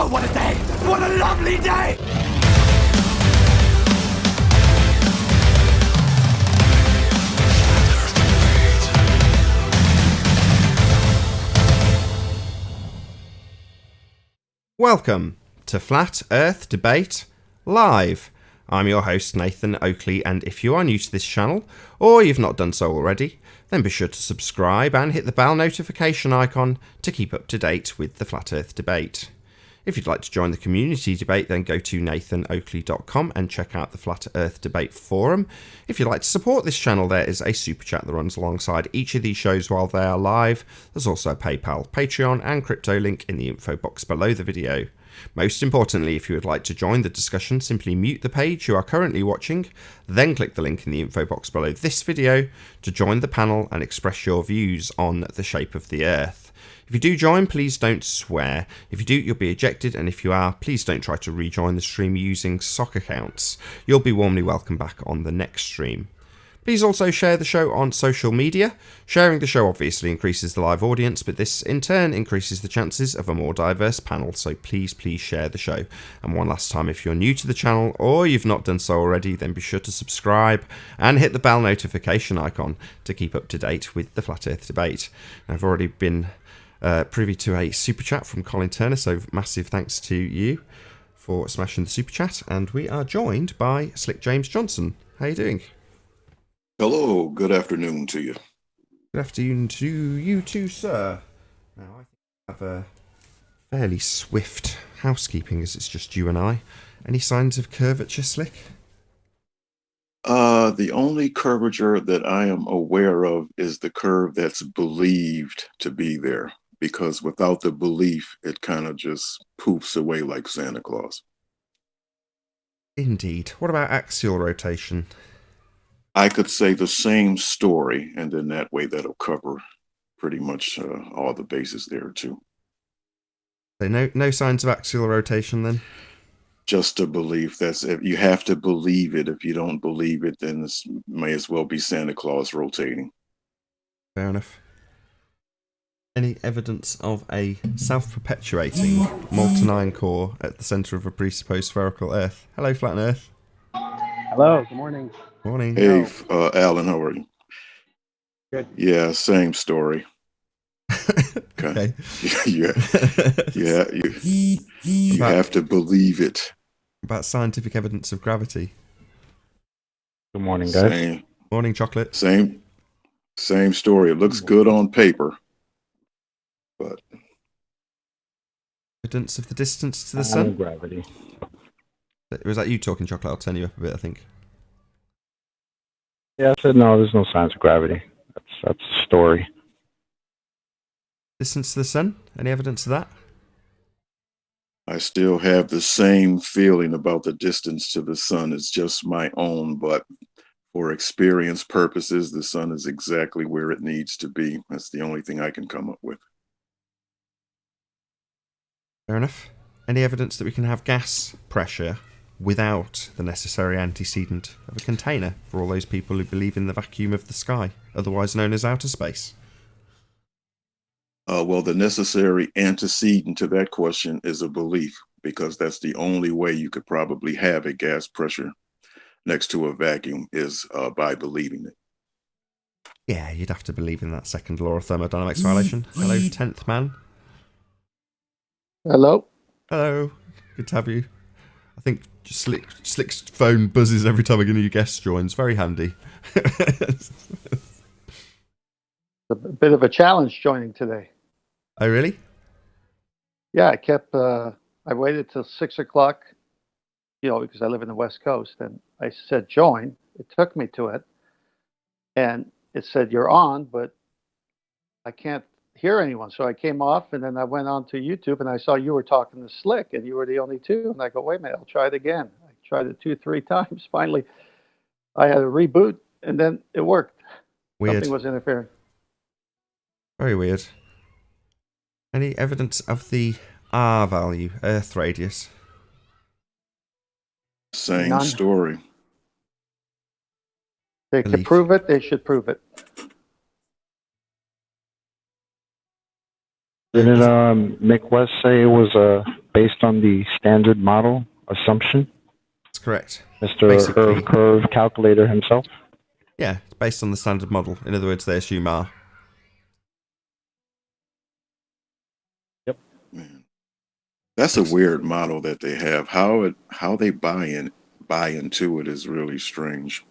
Oh, what a day! What a lovely day! Welcome to Flat Earth Debate Live. I'm your host Nathan Oakley, and if you are new to this channel, or you've not done so already, then be sure to subscribe and hit the bell notification icon to keep up to date with the Flat Earth Debate. If you'd like to join the community debate, then go to nathanoakley.com and check out the Flat Earth Debate forum. If you'd like to support this channel, there is a super chat that runs alongside each of these shows while they are live. There's also a PayPal, Patreon and crypto link in the info box below the video. Most importantly, if you would like to join the discussion, simply mute the page you are currently watching, then click the link in the info box below this video to join the panel and express your views on the shape of the Earth. If you do join, please don't swear. If you do, you'll be ejected, and if you are, please don't try to rejoin the stream using sock accounts. You'll be warmly welcome back on the next stream. Please also share the show on social media. Sharing the show obviously increases the live audience, but this in turn increases the chances of a more diverse panel, so please share the show. And one last time, if you're new to the channel or you've not done so already, then be sure to subscribe and hit the bell notification icon to keep up to date with the Flat Earth Debate. I've already been privy to a super chat from Colin Turner, so massive thanks to you for smashing the super chat. And we are joined by Slick James Johnson. How are you doing? Hello, good afternoon to you. Good afternoon to you too, sir. Now, I think we have a fairly swift housekeeping as it's just you and I. Any signs of curvature, Slick? The only curvature that I am aware of is the curve that's believed to be there, because without the belief, it kind of just poofs away like Santa Claus. Indeed. What about axial rotation? I could say the same story, and then that way that'll cover pretty much all the bases there too. So no signs of axial rotation then? Just a belief. That's if you have to believe it. If you don't believe it, then this may as well be Santa Claus rotating. Fair enough. Any evidence of a self-perpetuating molten iron core at the centre of a presupposed spherical Earth? Hello, Flat Earth. Hello, good morning. Morning. Hey, Alan, how are you? Good. Yeah, same story. Okay. You have to believe it. About scientific evidence of gravity. Good morning, guys. Morning, Chocolate. Same story. It looks good on paper, but Evidence of the distance to the sun. Gravity. Was that you talking, Chocolate? I'll turn you up a bit, I think. Yeah, I said no. There's no signs of gravity. That's the story. Distance to the sun? Any evidence of that? I still have the same feeling about the distance to the sun. It's just my own, but for experience purposes, the sun is exactly where it needs to be. That's the only thing I can come up with. Fair enough. Any evidence that we can have gas pressure without the necessary antecedent of a container for all those people who believe in the vacuum of the sky, otherwise known as outer space? Well, the necessary antecedent to that question is a belief, because that's the only way you could probably have a gas pressure next to a vacuum is by believing it. Yeah, you'd have to believe in that second law of thermodynamics violation. Hello, 10th man. Hello. Hello. Good to have you. I think Slick's phone buzzes every time a new guest joins. Very handy. It's a bit of a challenge joining today. Oh, really? Yeah, I waited till 6 o'clock, because I live in the West Coast, and I said join. It took me to it, and it said you're on, but I can't hear anyone. So I came off, and then I went on to YouTube, and I saw you were talking to Slick, and you were the only two. And I go, wait a minute, I'll try it again. I tried it 2-3 times. Finally, I had a reboot, and then it worked. Weird. Something was interfering. Very weird. Any evidence of the R value, Earth radius? Same None. story. They could prove it. They should prove it. Didn't Mick West say it was based on the standard model assumption? That's correct. Mr. Basically. Irv Curve calculator himself? Yeah, it's based on the standard model. In other words, they assume R. Man, that's a weird model that they have. How they buy into it is really strange.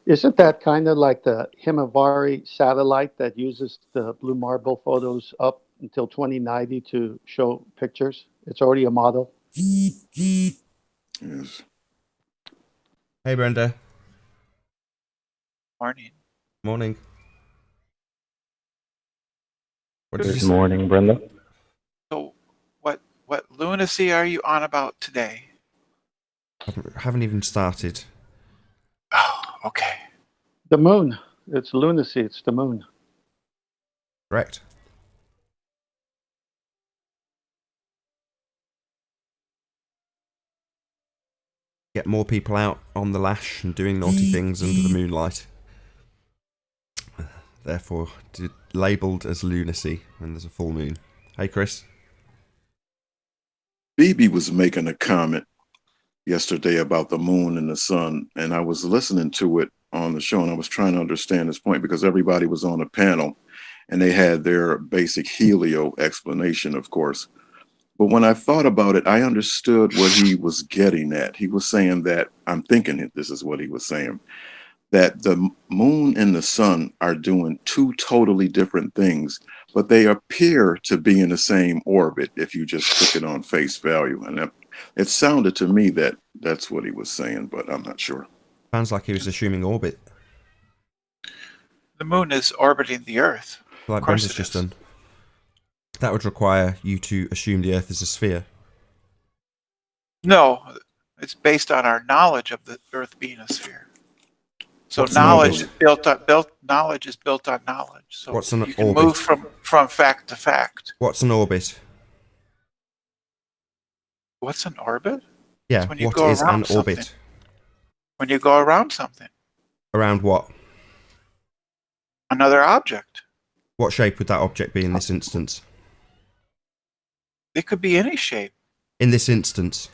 Isn't that kind of like the Himawari satellite that uses the blue marble photos up until 2090 to show pictures? It's already a model. Yes. Hey, Brenda. Morning. Morning. What did you Good say? morning, Brenda. So, what lunacy are you on about today? Haven't even started. Oh, okay. The moon. It's lunacy. It's the moon. Correct. Get more people out on the lash and doing naughty things under the moonlight. Therefore, labelled as lunacy when there's a full moon. Hey, Chris. Phoebe was making a comment yesterday about the moon and the sun, and I was listening to it on the show, and I was trying to understand his point because everybody was on a panel and they had their basic helio explanation, of course. But when I thought about it, I understood what he was getting at. He was saying that, I'm thinking this is what he was saying, that the moon and the sun are doing two totally different things, but they appear to be in the same orbit if you just took it on face value. And it sounded to me that that's what he was saying, but I'm not sure. Sounds like he was assuming orbit. The moon is orbiting the Earth. Like Of course Brenda's it just is. done. That would require you to assume the Earth is a sphere. No, it's based on our knowledge of the Earth being a sphere. So What's an knowledge orbit? knowledge is built on knowledge. So What's an you can orbit? move from fact to fact. What's an orbit? What's an orbit? Yeah, when you what go is around an something. orbit? When you go around something, Around what? another object. What shape would that object be in this instance? It could be any shape. In this instance.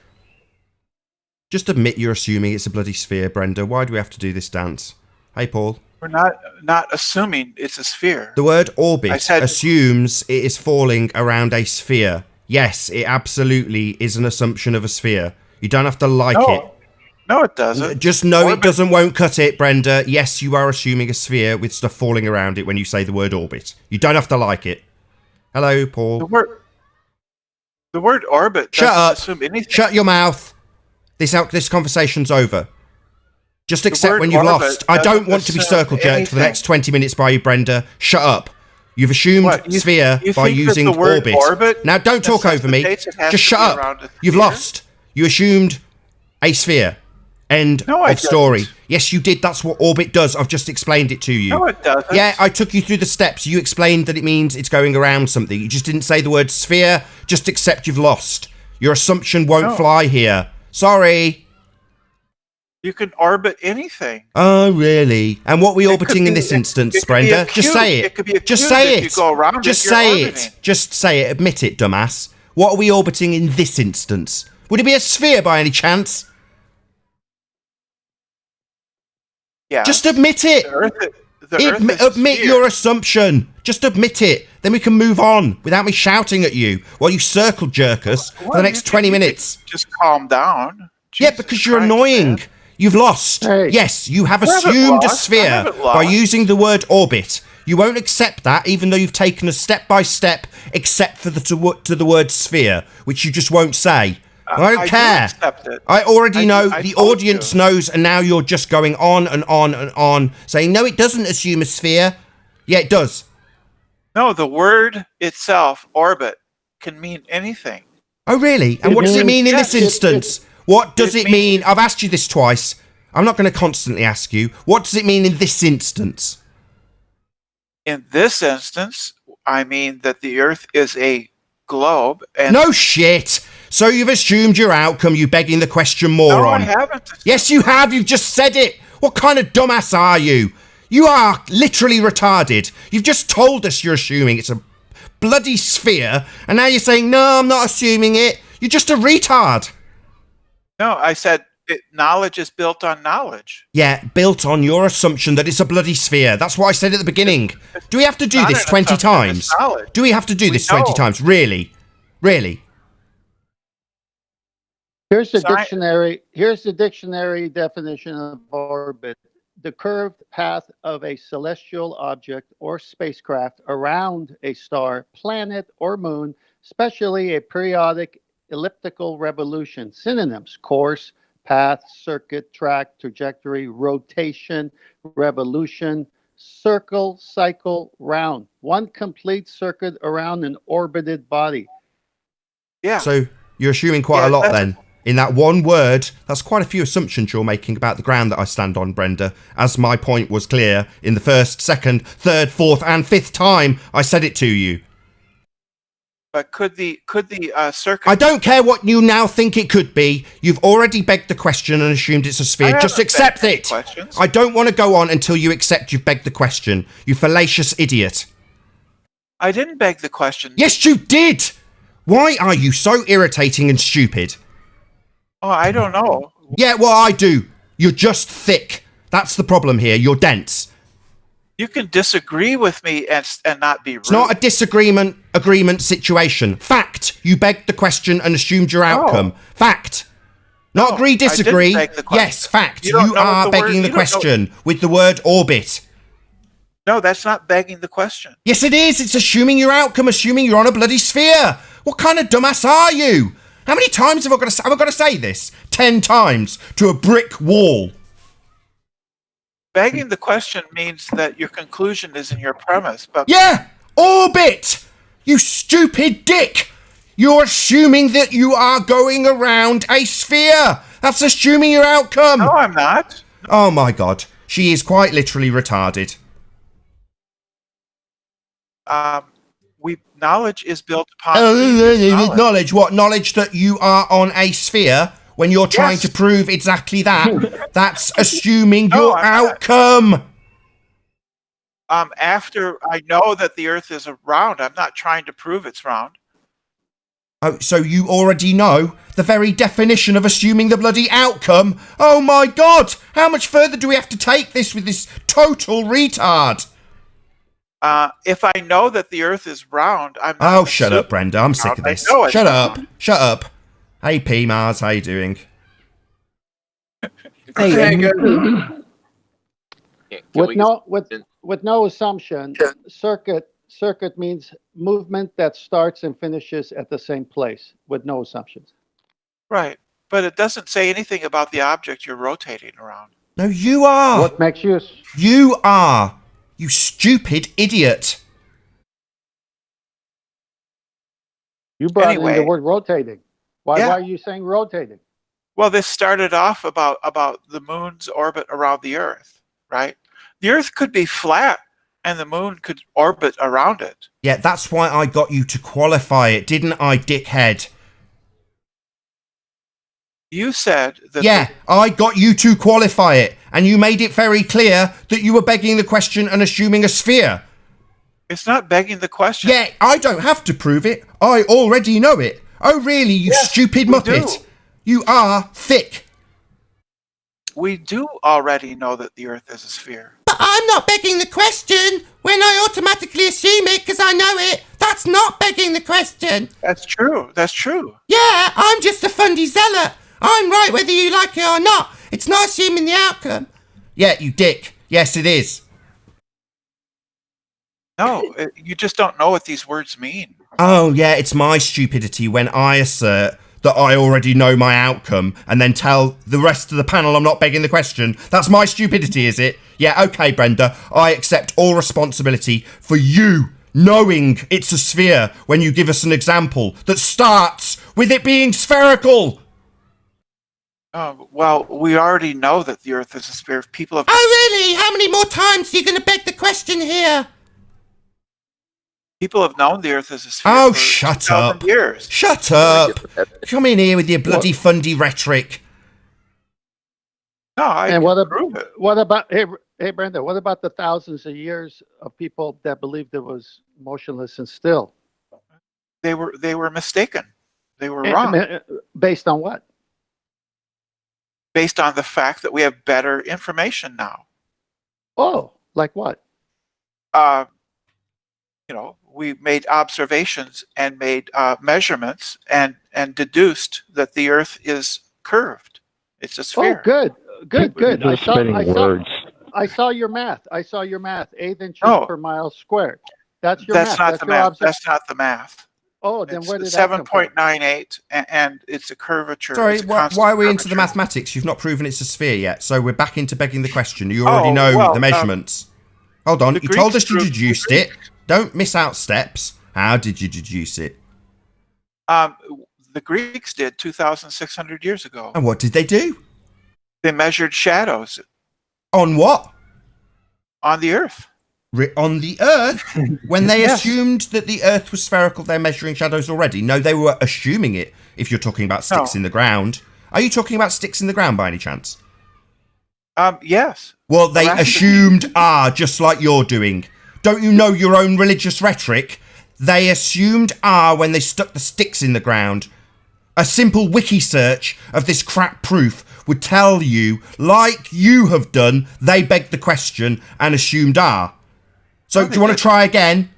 Just admit you're assuming it's a bloody sphere, Brenda. Why do we have to do this dance? Hey, Paul. We're not assuming it's a sphere. The word orbit I said- assumes it is falling around a sphere. Yes, it absolutely is an assumption of a sphere. You don't have to like it. No, it doesn't. Just know Orbit- it doesn't, won't cut it, Brenda. Yes, you are assuming a sphere with stuff falling around it when you say the word orbit. You don't have to like it. Hello, Paul. The word orbit Shut doesn't up. assume anything. Shut your mouth. This conversation's over. Just accept word when you've orbit lost. I don't want to be doesn't circle jerked for the anything. next 20 minutes by you, Brenda. Shut up. You've assumed What, you- sphere you by think that using the word orbit. orbit Now, don't talk over me. necessitates it has Just to shut be around up. a You've sphere? lost. You assumed a sphere. End No, I of story. didn't. Yes, you did. That's what orbit does. I've just explained it to you. No, it doesn't. Yeah, I took you through the steps. You explained that it means it's going around something. You just didn't say the word sphere. Just accept you've lost. Your assumption won't No. fly here. Sorry. You can orbit anything. Oh, really? And what are we It orbiting could in be- this it- instance, it could be Brenda? a Just cube. say it. It could be a Just cube say if it. you go around it, Just you're say orbiting. it. Just say it. Admit it, dumbass. What are we orbiting in this instance? Would it be a sphere by any chance? Yeah. Just admit it. The Earth is a Admit sphere. your assumption. Just admit it. Then we can move on without me shouting at you while you circle jerk us for the Well, next you 20 could minutes. Just calm down. Yeah, Jesus because you're Christ, annoying. man. You've lost. Hey. Yes, you have I haven't assumed a lost. I sphere haven't by lost. using the word orbit. You won't accept that, even though you've taken a step-by-step, except for to the word sphere, which you just won't say. I don't do care. accept it. I already know. I The told audience you. knows, and now you're just going on and on and on, saying, no, it doesn't assume a sphere. Yeah, it does. No, the word itself, orbit, can mean anything. Oh, really? And It what does it means- mean in yes, this instance? What does it it means- mean? I've asked you this twice. I'm not going to constantly ask you. What does it mean in this instance? In this instance, I mean that the Earth is a globe, and No shit. So you've assumed your outcome, you begging the question no, moron. I haven't. Yes, you have. You've just said it. What kind of dumbass are you? You are literally retarded. You've just told us you're assuming it's a bloody sphere, and now you're saying, no, I'm not assuming it. You're just a retard. No, I said knowledge is built on knowledge. Yeah, built on your assumption that it's a bloody sphere. That's what I said at the beginning. Do we have to do Not this an 20 assumption, times? it's knowledge. Do we have to do this 20 know. times? Really? Really? Here's the Sci- dictionary. Here's the dictionary definition of orbit: the curved path of a celestial object or spacecraft around a star, planet, or moon, especially a periodic elliptical revolution. Synonyms: course, path, circuit, track, trajectory, rotation, revolution, circle, cycle, round. One complete circuit around an orbited body. Yeah. So you're assuming quite a lot then. In that one word, that's quite a few assumptions you're making about the ground that I stand on, Brenda. As my point was clear in the first, second, third, fourth, and fifth time I said it to you. But could the circuit? I don't care what you now think it could be. You've already begged the question and assumed it's a sphere. Just accept it. I don't want to go on until you accept you've begged the question. You fallacious idiot. I didn't beg the question. Yes, you did. Why are you so irritating and stupid? Oh, I don't know. Yeah, well, I do. You're just thick. That's the problem here. You're dense. You can disagree with me and not be rude. It's not a agreement situation. Fact. You begged the question and assumed your outcome. Fact. Not agree, disagree. Yes, fact. You are begging the question with the word orbit. No, that's not begging the question. Yes, it is. It's assuming your outcome, assuming you're on a bloody sphere. What kind of dumbass are you? How many times have I got to say this? 10 times to a brick wall. Begging the question means that your conclusion is in your premise. But yeah, orbit. You stupid dick. You're assuming that you are going around a sphere. That's assuming your outcome. No, I'm not. Oh my God. She is quite literally retarded. Knowledge is built upon knowledge. What knowledge? That you are on a sphere when you're trying to prove exactly that. That's assuming your outcome. After I know that the Earth is round, I'm not trying to prove it's round. Oh, so you already know the very definition of assuming the bloody outcome? Oh my God! How much further do we have to take this with this total retard? If I know that the Earth is round, I'm not. Oh, shut up, Brenda. I'm sick of this. Shut up. Shut up. Hey, P. Mars, how you doing? Hey, with no assumption, circuit means movement that starts and finishes at the same place with no assumptions. Right, but it doesn't say anything about the object you're rotating around. No, you are. What makes you? You are. You stupid idiot. You brought in the word rotating. Why are you saying rotating? Well, this started off about the moon's orbit around the Earth, right? The Earth could be flat and the moon could orbit around it. Yeah, that's why I got you to qualify it, didn't I, dickhead? You said that... Yeah, I got you to qualify it, and you made it very clear that you were begging the question and assuming a sphere. It's not begging the question. Yeah, I don't have to prove it. I already know it. Oh, really, you stupid muppet? You are thick. We do already know that the Earth is a sphere. But I'm not begging the question when I automatically assume it because I know it. That's not begging the question. That's true. That's true. Yeah, I'm just a fundy zealot. I'm right whether you like it or not. It's not assuming the outcome. Yeah, you dick. Yes, it is. No, you just don't know what these words mean. Oh, yeah, it's my stupidity when I assert that I already know my outcome and then tell the rest of the panel I'm not begging the question. That's my stupidity, is it? Yeah, okay, Brenda. I accept all responsibility for you knowing it's a sphere when you give us an example that starts with it being spherical. Well, we already know that the Earth is a sphere. People have... Oh, really? How many more times are you going to beg the question here? People have known the Earth is a sphere for shut up. Years. Shut up. Come in here with your bloody fundy rhetoric. No, I and what about hey Brenda, what about the thousands of years of people that believed it was motionless and still? They were mistaken. They were wrong Based on what? based on the fact that we have better information now. Oh, like what? We made observations and made measurements and deduced that the Earth is curved. It's a sphere. Oh, good. You're just spitting words. I saw your math. 8 inches No. per mile squared. That's your That's math. not the math. That's not the math. Oh, then It's where did that come from? 7.98, and it's a curvature. Sorry, It's a why constant are we into the curvature. mathematics? You've not proven it's a sphere yet, so we're back into begging the question. You already know the measurements. Hold on, the you told Greeks us you proved- deduced it. Don't miss out steps. How did you deduce it? The Greeks did 2,600 years ago. And what did they do? They measured shadows On what? on the Earth. On the Earth? When they Yes. assumed that the Earth was spherical, they're measuring shadows already. No, they were assuming it, if you're talking about sticks No. in the ground. Are you talking about sticks in the ground by any chance? Yes. Well, they Well, that's- assumed just like you're doing. Don't you know your own religious rhetoric? They assumed when they stuck the sticks in the ground. A simple wiki search of this crap proof would tell you, like you have done, they begged the question and assumed So, No, do you want to try again?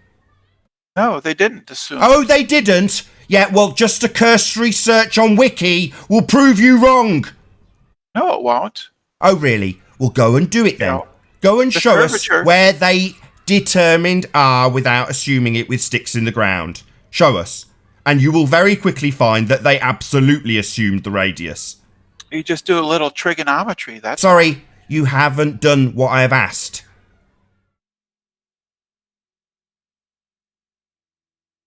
No, they didn't assume. Oh, they didn't? Yeah, well, just a cursory search on wiki will prove you wrong. No, it won't. Oh, really? Well, go and do it then. No. Go and The show us curvature- where they determined without assuming it with sticks in the ground. Show us. And you will very quickly find that they absolutely assumed the radius. You just do a little trigonometry. That's Sorry, you haven't done what I have asked.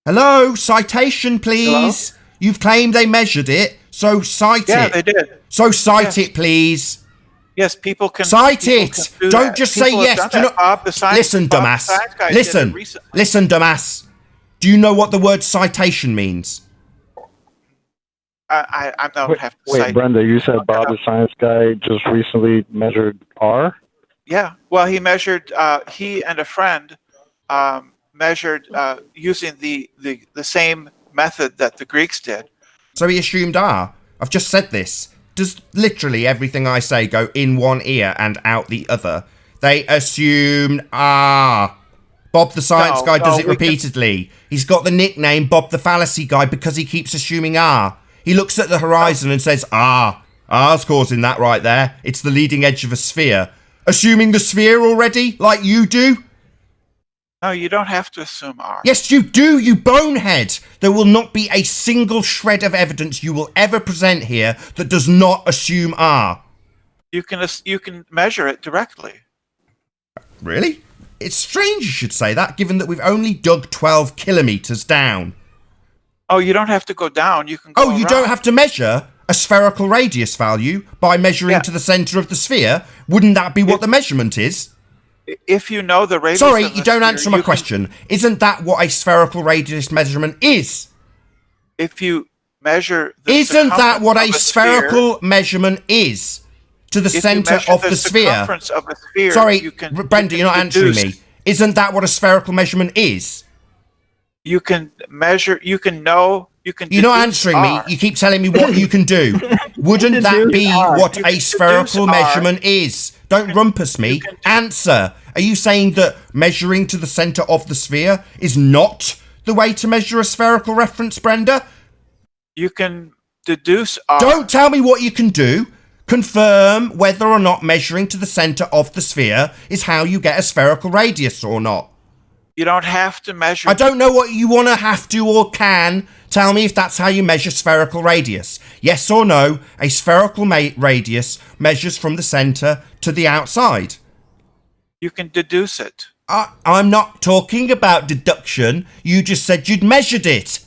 Hello, citation, please. Hello? You've claimed they measured it, so cite Yeah, it. they did. So cite Yes. it, please. Yes, people can Cite people it. can do Don't that. just say People have yes. done Do you that. know- Bob, the science, Listen, Bob, the dumbass. science guy did it Listen. recently. Listen, dumbass. Do you know what the word citation means? I don't have to Wait, cite. Brenda, you said Look it Bob the up. science guy just recently measured R? Yeah. Well, he measured. He and a friend measured using the same method that the Greeks did. So he assumed I've just said this. Does literally everything I say go in one ear and out the other? They assumed Bob the science No, guy does no, it we can- repeatedly. He's got the nickname Bob the fallacy guy because he keeps assuming He looks at the horizon and says, R's causing that right there. It's the leading edge of a sphere. Assuming the sphere already, like you do? No, you don't have to assume R. Yes, you do, you bonehead. There will not be a single shred of evidence you will ever present here that does not assume You can measure it directly. Really? It's strange you should say that, given that we've only dug 12 kilometres down. Oh, you don't have to go down. You can go You around. don't have to measure a spherical radius value by measuring Yeah. to the centre of the sphere? Wouldn't that be what the measurement is? If you know the radius. Sorry, of the you don't sphere, answer my you can- question. Isn't that what a spherical radius measurement is? If you measure. The Isn't that what a circumference of spherical measurement is? To the If you centre measure of the sphere? circumference of a sphere, Sorry, you can, Brenda, you you're not can answering deduce- me. Isn't that what a spherical measurement is? You can measure. You can know. You can. You're not deduce answering me. R. You keep telling me what you can do. Wouldn't that be what You a can spherical deduce R. measurement is? Don't rumpus me. can do- Answer. Are you saying that measuring to the centre of the sphere is not the way to measure a spherical reference, Brenda? You can deduce R. Don't tell me what you can do. Confirm whether or not measuring to the centre of the sphere is how you get a spherical radius or not. You don't have to measure. I don't know what you want to have to or can. Tell me if that's how you measure spherical radius. Yes or no, a spherical radius measures from the centre to the outside. You can deduce it. I'm not talking about deduction. You just said you'd measured it.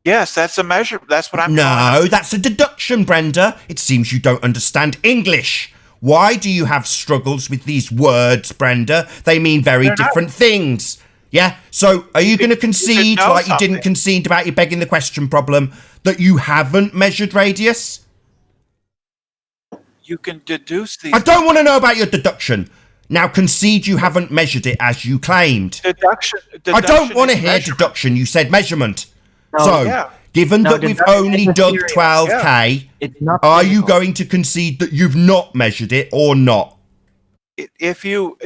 Yes, that's a measure. That's what I'm. No, that's a deduction, Brenda. It seems you don't understand English. Why do you have struggles with these words, Brenda? They mean very They're not- different things. Yeah? So are you going to concede, know like you didn't something. concede about your begging the question problem, that you haven't measured radius? You can deduce these. I don't want to know about your deduction. Now concede you haven't measured it as you claimed. Deduction. I don't want to is hear measurement. deduction. You said measurement. No, So, yeah. Given that we've only dug 12K, are you going to concede that you've not measured it or not? If you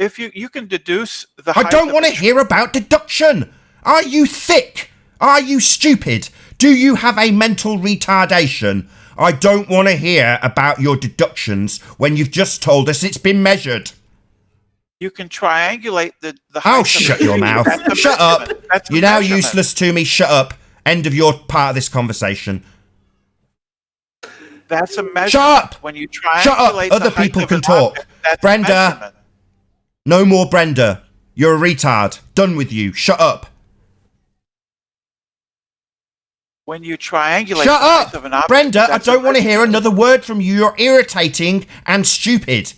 can deduce the I height don't of want to a hear about deduction. Are you thick? Are you stupid? Do you have a mental retardation? I don't want to hear about your deductions when you've just told us it's been measured. You can triangulate the height Oh, of shut a your tree. mouth. That's a Shut up. measurement. That's a You're now measurement. useless to me. Shut up. End of your part of this conversation. That's a measurement. Shut up. When you triangulate Shut up. the Other height people of can an talk. object, that's a Brenda. measurement. No more Brenda. You're a retard. Done with you. Shut up. When you triangulate Shut the height up. of an object, Brenda, I that's a don't want to hear measurement. another word from you. You're irritating and stupid.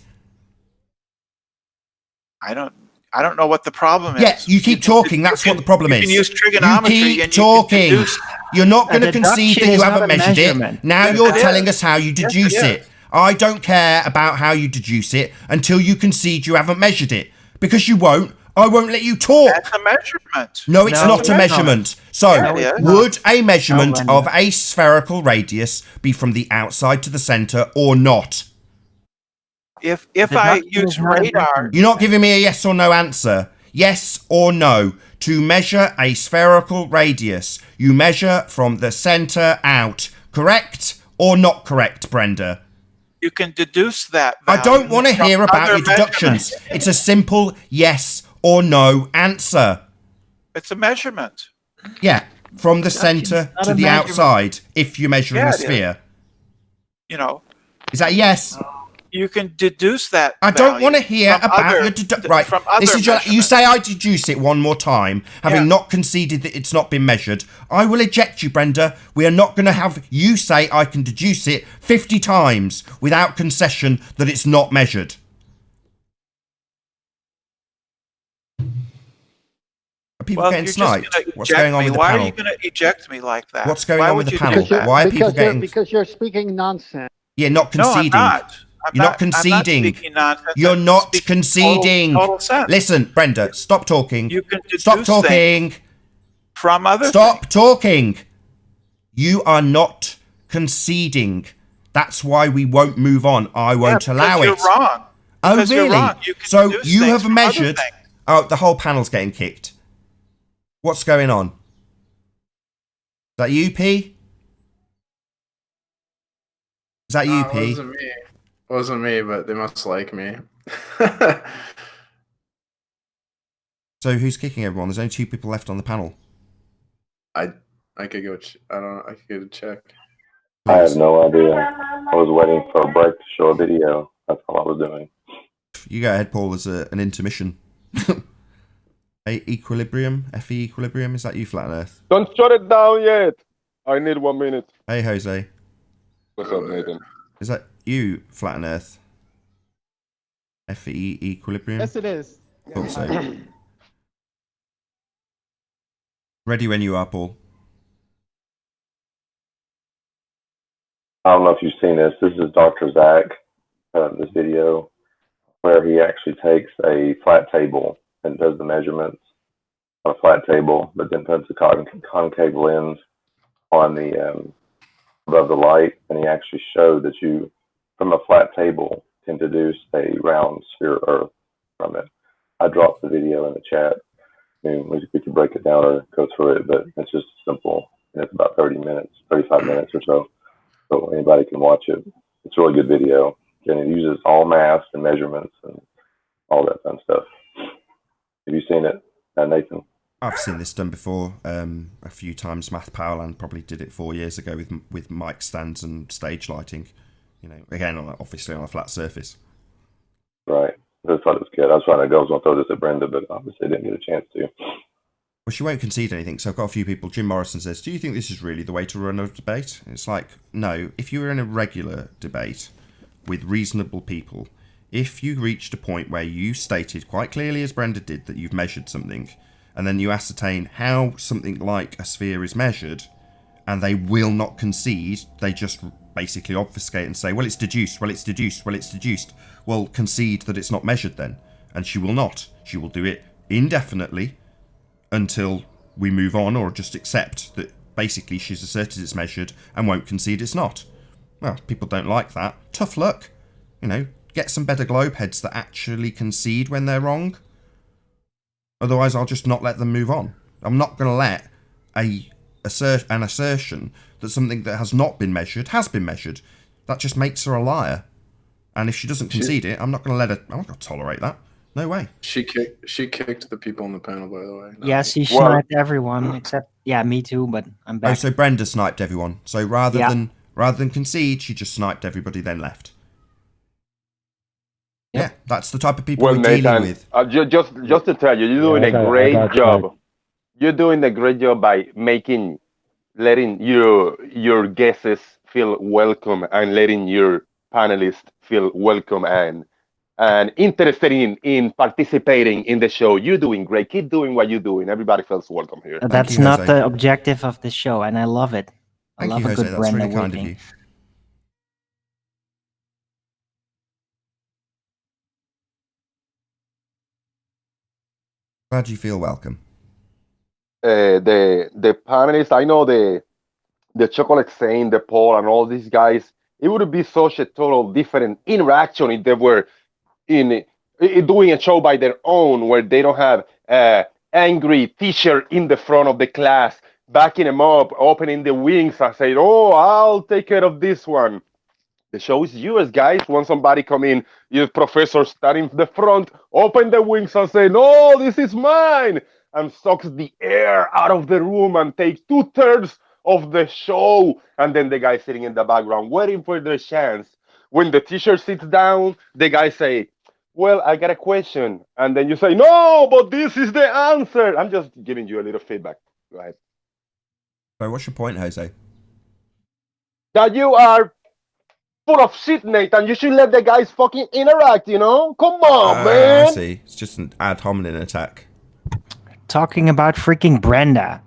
I don't know what the problem is. Yeah, you keep talking. That's what the problem is. You can use trigonometry. You keep and talking. You can deduce. You're not going to concede that deduction you is haven't not a measured measurement. it. Now Yes, you're it telling is. us how you Yes, deduce it it. is. I don't care about how you deduce it until you concede you haven't measured it. Because you won't. I won't let you talk. That's a measurement. No, it's No, not it's a not. measurement. So, Yeah, it is. would a measurement No, of a spherical radius be from the outside to the center or not? If I Deduction use is not a radar, measurement. You're not giving me a yes or no answer. Yes or no. To measure a spherical radius, you measure from the center out. Correct or not correct, Brenda? you can deduce that. I don't value want to from hear about other your deductions. measurements. It's a simple yes or no answer. It's a measurement. Yeah, from the Deduction is center not to a the measurement. outside, if you're measuring Yeah, a it is. sphere. You know, Is that a yes? you can deduce that. I don't value want to hear from about other- your deduction. Right, From other this is your, you measurements. say I deduce it one more time, having Yeah. not conceded that it's not been measured. I will eject you, Brenda. We are not going to have you say I can deduce it 50 times without concession that it's not measured. Are people Well, getting if you're just sniped? gonna What's eject going on me, with the why panel? are you going to eject me like that? What's going Why on with would the you do panel? that? Why are people getting... Because you're speaking nonsense. You're not No, I'm conceding. not. You're not conceding. speaking nonsense. You're I'm not speaking conceding. Total sense. Listen, Brenda, stop talking. You can Stop deduce talking. things from other Stop things. talking. You are not conceding. That's why we won't move on. I won't Yeah, allow because it. you're wrong. Oh, Because really? you're wrong. You can So deduce you things have from other measured. things. Oh, the whole panel's getting kicked. What's going on? Is that you, P? Is that you, It P? wasn't me. It wasn't me, but they must like me. So who's kicking everyone? There's only 2 people left on the panel. I could go. I don't know. I could go check. I have no idea. I was waiting for a break to show a video. That's all I was doing. You go ahead, Paul, as an intermission. Equilibrium? FE Equilibrium? Is that you, Flat Earth? Don't shut it down yet. I need 1 minute. Hey, Jose. What's up, Nathan? Is that you, Flat Earth? FE Equilibrium? Yes, it is. Thought so. Ready when you are, Paul. I don't know if you've seen this. This is Dr. Zach, this video, where he actually takes a flat table and does the measurements on a flat table, but then puts a concave lens on the above the light, and he actually showed that you, from a flat table, can deduce a round sphere Earth from it. I dropped the video in the chat. I mean, we could break it down or go through it, but it's just simple, and it's about 30 minutes, 35 minutes or so. So anybody can watch it. It's a really good video, and it uses all mass and measurements and all that fun stuff. Have you seen it, Nathan? I've seen this done before a few times. Matt Powell probably did it 4 years ago with mic stands and stage lighting. You know, again, obviously on a flat surface. Right. I thought it was good. I was going to throw this at Brenda, but obviously didn't get a chance to. Well, she won't concede anything, so I've got a few people. Jim Morrison says, do you think this is really the way to run a debate? It's like, no. If you were in a regular debate with reasonable people, if you reached a point where you stated quite clearly, as Brenda did, that you've measured something, and then you ascertain how something like a sphere is measured, and they will not concede, they just basically obfuscate and say, well, it's deduced, well, it's deduced, well, it's deduced. Well, concede that it's not measured then. And she will not. She will do it indefinitely until we move on, or just accept that basically she's asserted it's measured and won't concede it's not. Well, people don't like that. Tough luck. You know, get some better globe heads that actually concede when they're wrong. Otherwise, I'll just not let them move on. I'm not going to let an assertion that something that has not been measured has been measured. That just makes her a liar. And if she doesn't concede it, I'm not going to let her. I'm not going to tolerate that. No way. She kicked the people on the panel, by the way. No. Yeah, she sniped everyone except me too, but I'm back. Oh, so Brenda sniped everyone. So rather than concede, she just sniped everybody, then left. Yeah, that's the type of people we're dealing with. Just to tell you, you're doing a great job. You're doing a great job by letting your guesses feel welcome and letting your panelists feel welcome and interested in participating in the show. You're doing great. Keep doing what you're doing. Everybody feels welcome here. That's not the objective of the show, and I love it. I love a good That's Brenda really kind of working. you. Glad you feel welcome. The panelists, I know the chocolate saying, the Paul, and all these guys. It would be such a total different interaction if they were in doing a show by their own, where they don't have angry teacher in the front of the class backing them up, opening the wings and saying, "Oh, I'll take care of this one." The show is yours, guys. When somebody come in, your professor standing in the front, open the wings and say, "No, this is mine," and sucks the air out of the room and takes 2/3 of the show. And then the guy sitting in the background waiting for their chance. When the teacher sits down, the guy say, "Well, I got a question." And then you say, "No, but this is the answer." I'm just giving you a little feedback, right? So what's your point, Jose? That you are full of shit, Nathan. You should let the guys fucking interact, you know? Come on, man. I see. It's just an ad hominem attack. Talking about freaking Brenda.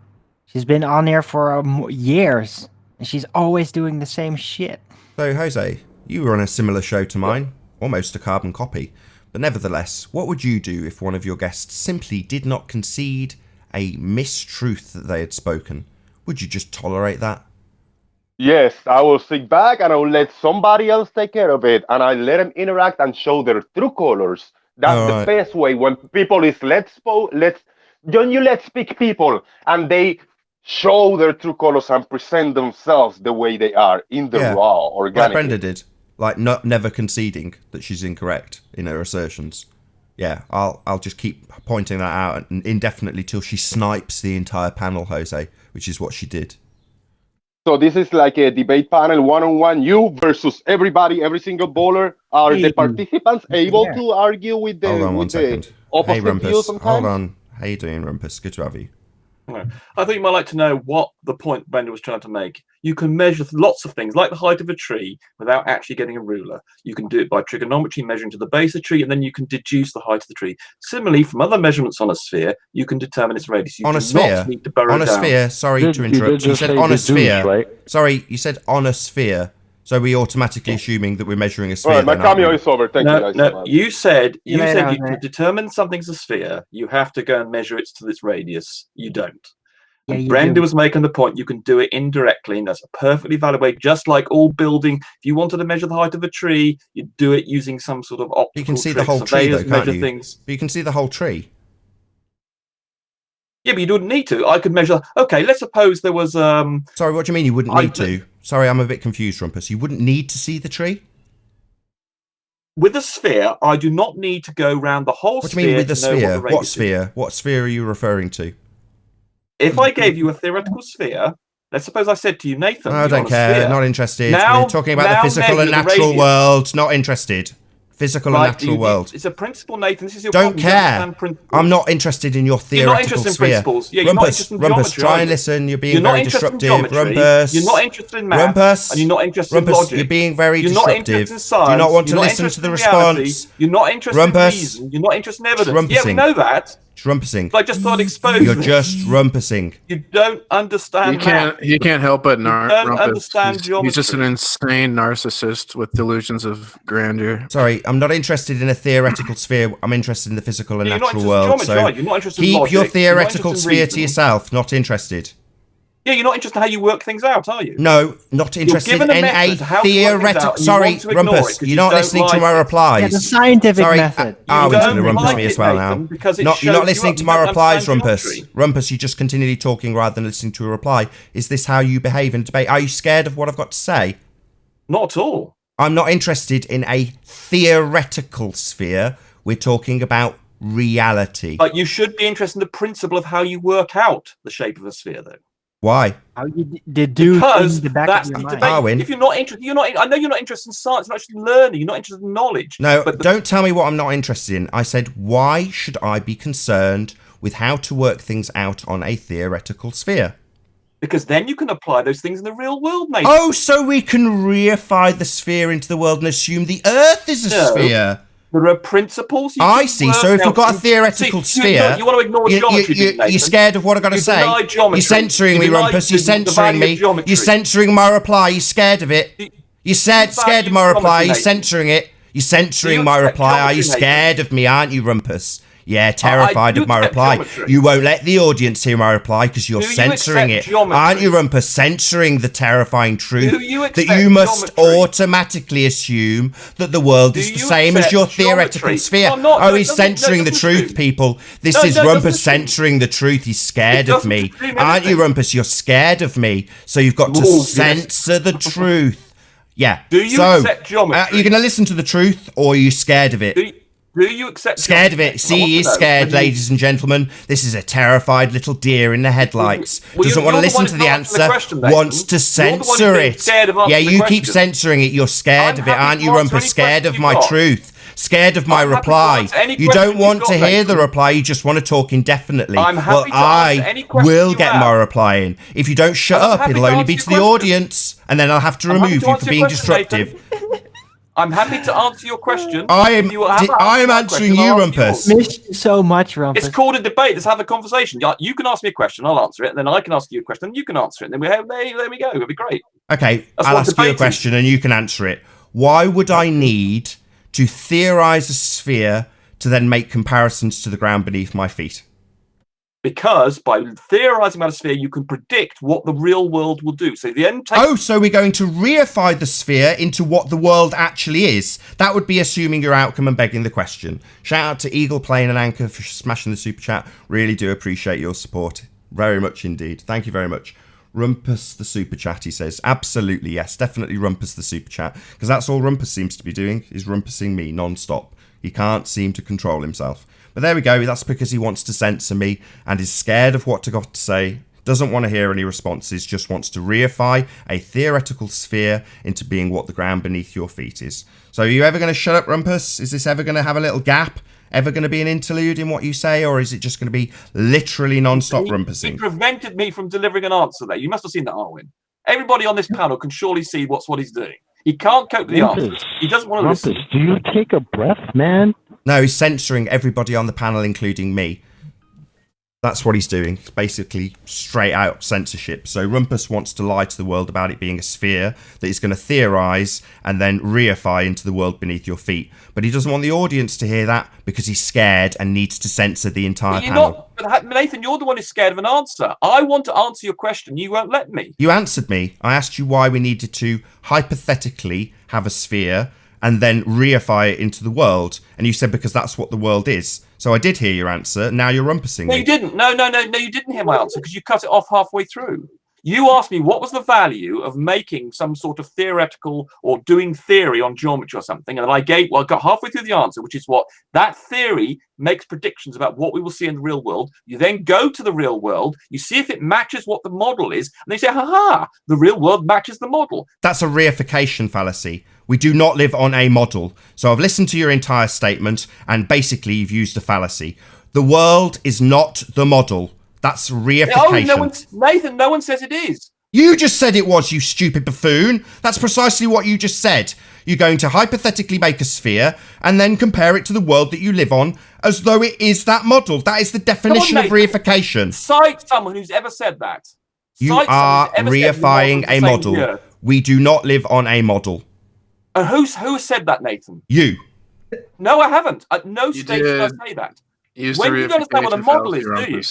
She's been on there for years, and she's always doing the same shit. So, Jose, you were on a similar show to mine, almost a carbon copy. But nevertheless, what would you do if one of your guests simply did not concede a mistruth that they had spoken? Would you just tolerate that? Yes, I will sit back and I will let somebody else take care of it, and I let them interact and show their true colors. That's the best way. When people is let's speak people, and they show their true colors and present themselves the way they are in the raw, organic. Like Brenda did, like never conceding that she's incorrect in her assertions. Yeah, I'll just keep pointing that out indefinitely till she snipes the entire panel, Jose, which is what she did. So this is like a debate panel, one-on-one, you versus everybody, every single bowler. Are the participants able to argue with the, opposite views sometimes? Hold on. How you doing, Rumpus? Good to have you. I thought you might like to know what the point Brenda was trying to make. You can measure lots of things, like the height of a tree, without actually getting a ruler. You can do it by trigonometry, measuring to the base of the tree, and then you can deduce the height of the tree. Similarly, from other measurements on a sphere, you can determine its radius. You on a sphere? Need to burrow on a down. Sphere, sorry to interrupt. You said on a sphere. Right? Sorry, you said on a sphere. So we automatically assuming that we're measuring a sphere. All right, my cameo is over. Thank you, guys. No, you said you to determine something's a sphere, you have to go and measure it to its radius. You don't. Yeah, Brenda was making the point you can do it indirectly, and that's a perfectly valid way. Just like all building, if you wanted to measure the height of a tree, you do it using some sort of optical. You can see trick. the whole tree, though, can't you? Things. But you can see the whole tree. Yeah, but you don't need to. I could measure. Okay, let's suppose there was. Sorry, what do you mean you wouldn't need to? Sorry, I'm a bit confused, Rumpus. You wouldn't need to see the tree? With a sphere, I do not need to go around the whole sphere. What do you mean with the sphere? What sphere? What sphere are you referring to? If I gave you a theoretical sphere, let's suppose I said to you, Nathan, I don't care. Sphere. Not interested. Now, we're talking about the physical and natural world. Not interested. Physical and natural world. It's a principle, Nathan. This is your don't care. I'm not interested in your theoretical sphere. Yeah, you're not interested in Rumpus, geometry, try and listen. You're being very disruptive. Rumpus. You're not interested in math. And you're not interested in logic. You're being very disruptive. Not interested in science. Do you not want to listen to the response? You're not interested in reason. You're not interested in evidence. Yeah, we know that. Rumpusing. I just thought exposed. You're just rumpusing. You don't understand. He can't help but don't understand geometry. He's just an insane narcissist with delusions of grandeur. Sorry, I'm not interested in a theoretical sphere. I'm interested in the physical and natural world. So you're not interested keep in logic. your theoretical sphere to yourself. Not interested. Yeah, you're not interested in how you work things out, are you? No, not interested in a theoretical. Sorry, Rumpus, you're not listening to my replies. Yeah, the scientific method. He's going to Rumpus like me as it, well Nathan, now. because it You're not shows listening you to up. my You don't replies, understand Rumpus. geometry. Rumpus, you're just continually talking rather than listening to a reply. Is this how you behave in debate? Are you scared of what I've got to say? Not at all. I'm not interested in a theoretical sphere. We're talking about reality. But you should be interested in the principle of how you work out the shape of a sphere, though. Why? How you deduce Because the back that's of the your debate. mind. Darwin. If you're not interested, I know you're not interested in science, you're not interested in learning, you're not interested in knowledge. No, but don't tell me what I'm not interested in. I said, why should I be concerned with how to work things out on a theoretical sphere? Because then you can apply those things in the real world, mate. Oh, so we can reify the sphere into the world and assume the Earth is a sphere. There are principles. I see. So if we've got a theoretical sphere, you want to ignore geometry. You're scared of what I've got to say. You're censoring me, Rumpus. You're censoring me. You're censoring my reply. You're scared of it. You're scared of my reply. You're censoring it. You're censoring my reply. Are you scared of me, aren't you, Rumpus? Yeah, terrified of my reply. Geometry. You won't let the audience hear my reply because you're censoring it. Geometry? Aren't you, Rumpus, censoring the terrifying truth that you must automatically assume that the world is the same as your theoretical sphere? He's censoring the truth, people. This is Rumpus censoring the truth. He's scared of me. Aren't you, Rumpus? You're scared of me. So you've got to censor the truth. Yeah. Do you accept geometry? You're going to listen to the truth, or are you scared of it? Do you accept? Scared of it. See, he is scared, ladies and gentlemen. This is a terrified little deer in the headlights. Doesn't want to listen to the answer. Wants to censor it. Yeah, you keep censoring it. You're scared of it, aren't you, Rumpus? Scared of my truth. Scared of my reply. You don't want to hear the reply. You just want to talk indefinitely. Well, I will get my reply in. If you don't shut up, it'll only be to the audience, and then I'll have to remove you for being disruptive. I'm happy to answer your question. I am answering you, Rumpus. Missed you so much, Rumpus. It's called a debate. Let's have a conversation. You can ask me a question, I'll answer it, and then I can ask you a question, and you can answer it, and then there we go. It'll be great. Okay, I'll ask you a question, and you can answer it. Why would I need to theorize a sphere to then make comparisons to the ground beneath my feet? Because by theorizing about a sphere, you can predict what the real world will do. So so we're going to reify the sphere into what the world actually is. That would be assuming your outcome and begging the question. Shout out to Eagle Plane and Anchor for smashing the super chat. Really do appreciate your support. Very much indeed. Thank you very much. Rumpus the super chat, he says. Absolutely, yes. Definitely Rumpus the super chat. Because that's all Rumpus seems to be doing, is rumpusing me non-stop. He can't seem to control himself. But there we go. That's because he wants to censor me and is scared of what to got to say. Doesn't want to hear any responses. Just wants to reify a theoretical sphere into being what the ground beneath your feet is. So are you ever going to shut up, Rumpus? Is this ever going to have a little gap? Ever going to be an interlude in what you say? Or is it just going to be literally non-stop rumpusing? He prevented me from delivering an answer there. You must have seen that, Arwin. Everybody on this panel can surely see what he's doing. He can't cope with the answers. He doesn't want to listen. Do you take a breath, man? No, he's censoring everybody on the panel, including me. That's what he's doing. It's basically straight out censorship. So Rumpus wants to lie to the world about it being a sphere that he's going to theorize and then reify into the world beneath your feet. But he doesn't want the audience to hear that because he's scared and needs to censor the entire panel. But Nathan, you're the one who's scared of an answer. I want to answer your question. You won't let me. You answered me. I asked you why we needed to hypothetically have a sphere and then reify it into the world. And you said because that's what the world is. So I did hear your answer. Now you're rumpusing me. No, you didn't. No, you didn't hear my answer because you cut it off halfway through. You asked me what was the value of making some sort of theoretical or doing theory on geometry or something. And I got halfway through the answer, which is what that theory makes predictions about what we will see in the real world. You then go to the real world, you see if it matches what the model is, and they say, ha, the real world matches the model. That's a reification fallacy. We do not live on a model. So I've listened to your entire statement, and basically you've used a fallacy. The world is not the model. That's reification. Nathan, no one says it is. You just said it was, you stupid buffoon. That's precisely what you just said. You're going to hypothetically make a sphere and then compare it to the world that you live on as though it is that model. That is the definition of reification. Cite someone who's ever said that. You are reifying a model. We do not live on a model. Who said that, Nathan? You. No, I haven't. At no stage did I say that. When you don't understand what a model is, do you?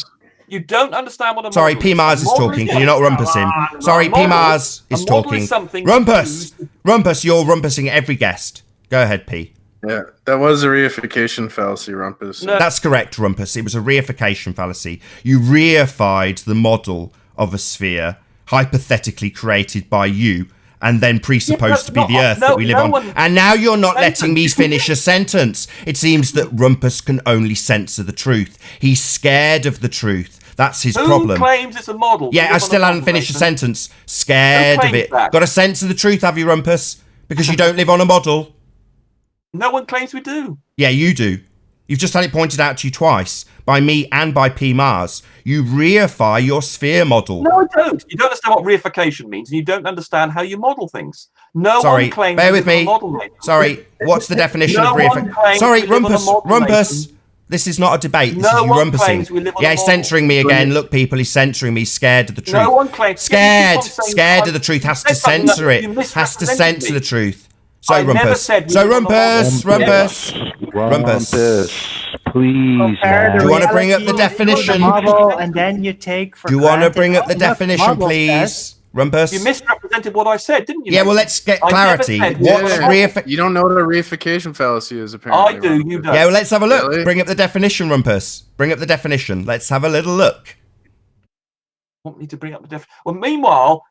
You don't understand what a Sorry, model is. P. Mars is talking. Can you not rumpus him? Sorry, P. Mars is talking. Rumpus! Rumpus, you're rumpusing every guest. Go ahead, P. Yeah, that was a reification fallacy, Rumpus. No. That's correct, Rumpus. It was a reification fallacy. You reified the model of a sphere hypothetically created by you and then presupposed to be the Earth that we live on. And now you're not letting me finish a sentence. It seems that Rumpus can only censor the truth. He's scared of the truth. That's his problem. Who claims it's a model? Yeah, I still haven't finished a sentence. Scared of it. Got to censor the truth, have you, Rumpus? Because you don't live on a model. No one claims we do. Yeah, you do. You've just had it pointed out to you twice, by me and by P. Mars. You reify your sphere model. No, I don't. You don't understand what reification means, and you don't understand how you model things. No one claims bear with me. Model Sorry, what's the definition of reification? Sorry, Rumpus. This is not a debate. This is you rumpusing. Yeah, he's censoring me again. Look, people, he's censoring me. Scared of the truth. No one claims. Scared of the truth. Has to censor it. Has to censor the truth. So Rumpus. Please, man. Do you want to bring up the definition? And then you take for Do you want to bring up the definition, please? Rumpus? You misrepresented what I said, didn't you? Yeah, well, let's get clarity. What's You don't know what a reification fallacy is, apparently. I do, you don't. Yeah, well, let's have a look. Really? Bring up the definition, Rumpus. Bring up the definition. Let's have a little look. Want me to bring up the definition? Well, meanwhile...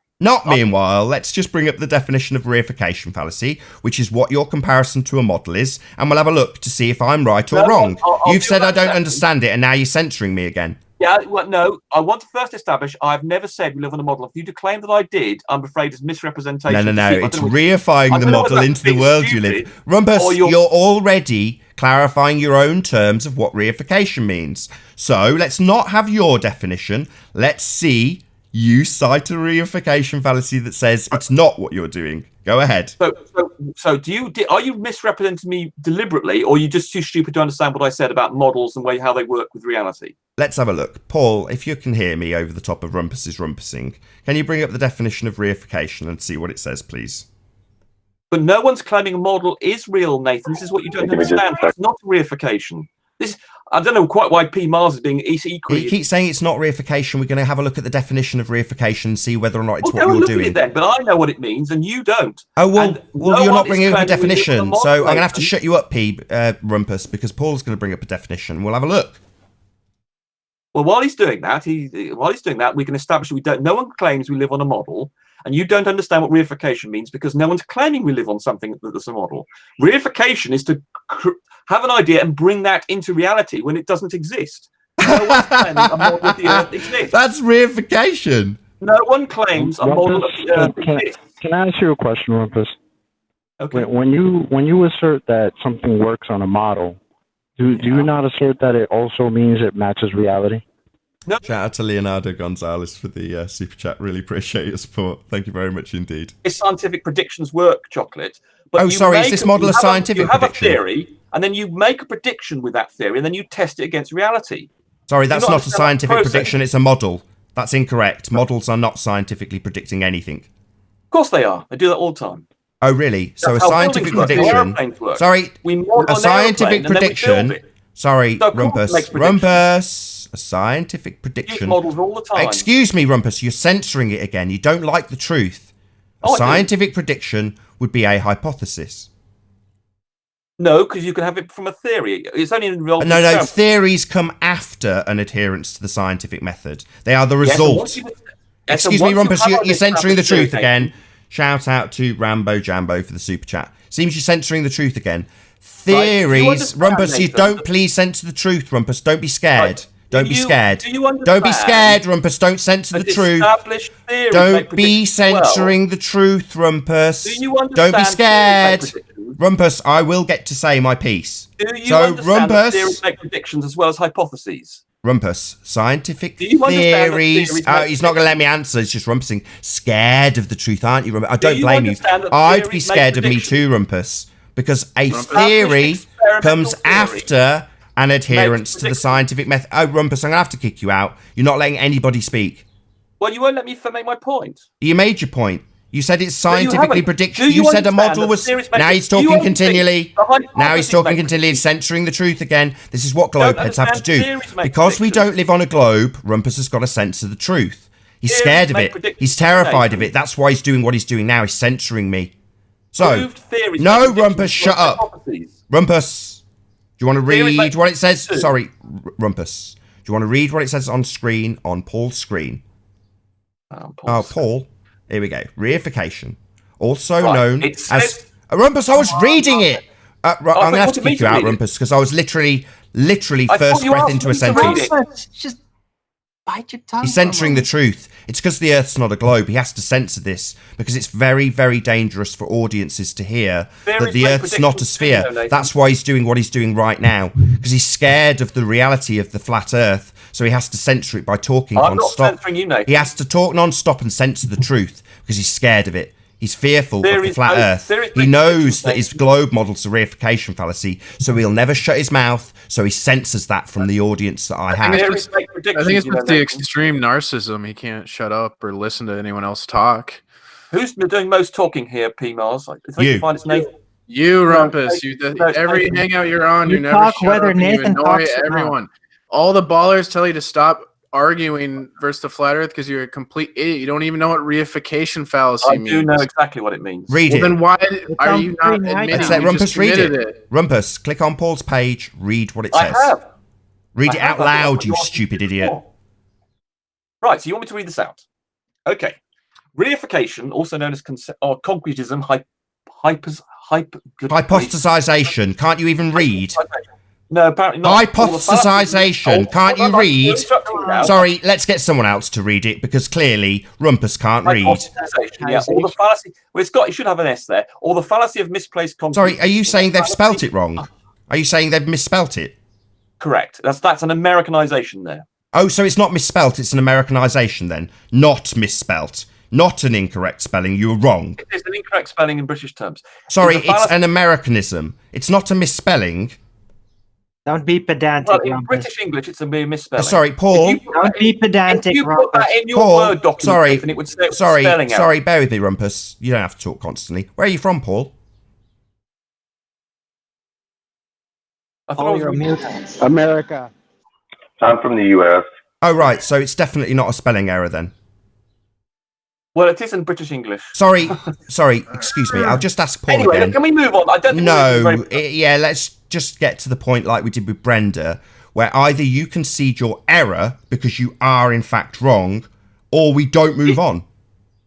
Meanwhile, let's just bring up the definition of reification fallacy, which is what your comparison to a model is, and we'll have a look to see if I'm right or wrong. You've said I don't understand it, and now you're censoring me again. Yeah, well, no, I want to first establish I've never said we live on a model. If you declaim that I did, I'm afraid it's misrepresentation. No, it's reifying the model into the world you live. Rumpus, you're already clarifying your own terms of what reification means. So let's not have your definition. Let's see you cite a reification fallacy that says it's not what you're doing. Go ahead. So are you misrepresenting me deliberately, or are you just too stupid to understand what I said about models and how they work with reality? Let's have a look. Paul, if you can hear me over the top of Rumpus's rumpusing, can you bring up the definition of reification and see what it says, please? But no one's claiming a model is real, Nathan. This is what you don't understand. It's not a reification. I don't know quite why P. Mars is being equally... You keep saying it's not reification. We're going to have a look at the definition of reification and see whether or not it's what you're doing. Then, but I know what it means, and you don't. Oh, well, you're not bringing up a definition, so I'm going to have to shut you up, Rumpus, because Paul's going to bring up a definition. We'll have a look. Well, while he's doing that, we can establish no one claims we live on a model, and you don't understand what reification means because no one's claiming we live on something that's a model. Reification is to have an idea and bring that into reality when it doesn't exist. No one's claiming a model of the Earth exists. That's reification. No one claims a model of the Earth exists. Can I ask you a question, Rumpus? Okay. When you assert that something works on a model, do you not assert that it also means it matches reality? No. Shout out to Leonardo Gonzalez for the super chat. Really appreciate your support. Thank you very much indeed. Scientific predictions work, Chocolate. But is this model a scientific prediction? You have a theory, and then you make a prediction with that theory, and then you test it against reality. Sorry, that's not a scientific prediction. It's a model. That's incorrect. Models are not scientifically predicting anything. Of course they are. They do that all the time. Oh, really? So a scientific prediction... Sorry, a scientific prediction... Sorry, Rumpus... A scientific prediction... Models all the time. Excuse me, Rumpus, you're censoring it again. You don't like the truth. A scientific prediction would be a hypothesis. No, because you can have it from a theory. It's only involved... No, theories come after an adherence to the scientific method. They are the result. Excuse me, Rumpus, you're censoring the truth again. Shout out to Rambo Jambo for the super chat. Seems you're censoring the truth again. Theories... Rumpus, you don't please censor the truth, Rumpus. Don't be scared. Don't be scared. Don't be scared, Rumpus. Don't censor the truth. Don't be censoring the truth, Rumpus. Don't be scared. Rumpus, I will get to say my piece. Do you understand that theories make predictions as well as hypotheses? Rumpus, scientific theories... he's not going to let me answer. It's just Rumpusing. Scared of the truth, aren't you, Rumpus? I don't blame you. I'd be scared of me too, Rumpus. Because a theory comes after... an adherence to the scientific method. Oh, Rumpus, I'm going to have to kick you out. You're not letting anybody speak. Well, you won't let me make my point. You made your point. You said it's scientifically predicted. You said a model was. Now he's talking continually. Now he's talking continually. He's censoring the truth again. This is what globe heads have to do. Because we don't live on a globe, Rumpus has got to censor the truth. He's scared of it. He's terrified of it. That's why he's doing what he's doing now. He's censoring me. So, no, Rumpus, shut up. Rumpus, do you want to read what it says? Sorry, Rumpus. Do you want to read what it says on screen, on Paul's screen? Paul. Here we go. Reification. Also known as... Rumpus, I was reading it! I'm going to have to kick you out, Rumpus, because I was literally first breath into a sentence. Just bite your tongue. He's censoring the truth. It's because the Earth's not a globe. He has to censor this because it's very, very dangerous for audiences to hear that the Earth's not a sphere. That's why he's doing what he's doing right now, because he's scared of the reality of the flat Earth. So he has to censor it by talking non-stop. I'm not censoring you, Nathan. He has to talk non-stop and censor the truth because he's scared of it. He's fearful of the flat Earth. He knows that his globe model's a reification fallacy, so he'll never shut his mouth, so he censors that from the audience that I have. I think it's just the extreme narcissism. He can't shut up or listen to anyone else talk. Who's doing most talking here, P. Mars? You. You, Rumpus. Every hangout you're on, you never shut up and you annoy everyone. All the ballers tell you to stop arguing versus the flat Earth because you're a complete idiot. You don't even know what reification fallacy means. I do know exactly what it means. Read it. Then why are you not admitting Rumpus, read it. Rumpus, click on Paul's page. Read what it says. I have. Read it out loud, you stupid idiot. Right, so you want me to read this out? Okay. Reification, also known as concretism, hypothesization. Can't you even read? No, apparently not. Hypothesization. Can't you read? Sorry, let's get someone else to read it because clearly Rumpus can't read. Yeah, or the fallacy. Well, it should have an S there. Or the fallacy of misplaced concrete. Sorry, are you saying they've spelt it wrong? Are you saying they've misspelt it? Correct. That's an Americanization there. Oh, so it's not misspelt, it's an Americanization then. Not misspelt. Not an incorrect spelling. You were wrong. It is an incorrect spelling in British terms. Sorry, it's an Americanism. It's not a misspelling. Don't be pedantic. Well, in British English, it's a mere misspelling. Sorry, Paul. Don't be pedantic. If you put that in your Word document, and it would say spelling out. Sorry, bear with me, Rumpus. You don't have to talk constantly. Where are you from, Paul? I thought you're a mutant. America. I'm from the US. Oh, right. So it's definitely not a spelling error then. Well, it is in British English. Sorry. Excuse me. I'll just ask Paul anyway, again. Can we move on? I don't think yeah, let's just get to the point like we did with Brenda, where either you concede your error because you are in fact wrong, or we don't move on.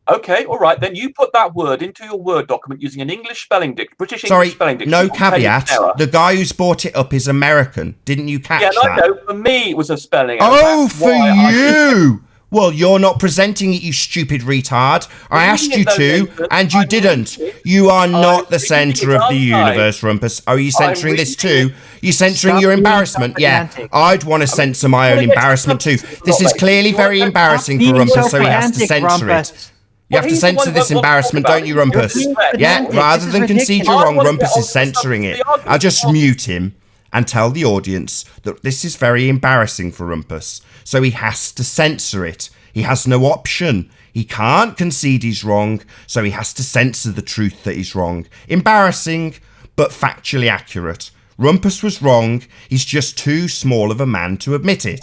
Okay, all right. Then you put that word into your Word document using an English spelling dictionary, British English spelling dictionary. No caveat. The guy who's brought it up is American. Didn't you catch that? Yeah, I know. For me, it was a spelling error. Oh, for you! Well, you're not presenting it, you stupid retard. I asked you to, and you didn't. You are not the centre of the universe, Rumpus. Are you censoring this too? You censoring your embarrassment? Yeah, I'd want to censor my own embarrassment too. This is clearly very embarrassing for Rumpus, so he has to censor it. You have to censor this embarrassment, don't you, Rumpus? Yeah, rather than concede you're wrong, Rumpus is censoring it. I'll just mute him and tell the audience that this is very embarrassing for Rumpus, so he has to censor it. He has no option. He can't concede he's wrong, so he has to censor the truth that he's wrong. Embarrassing, but factually accurate. Rumpus was wrong. He's just too small of a man to admit it.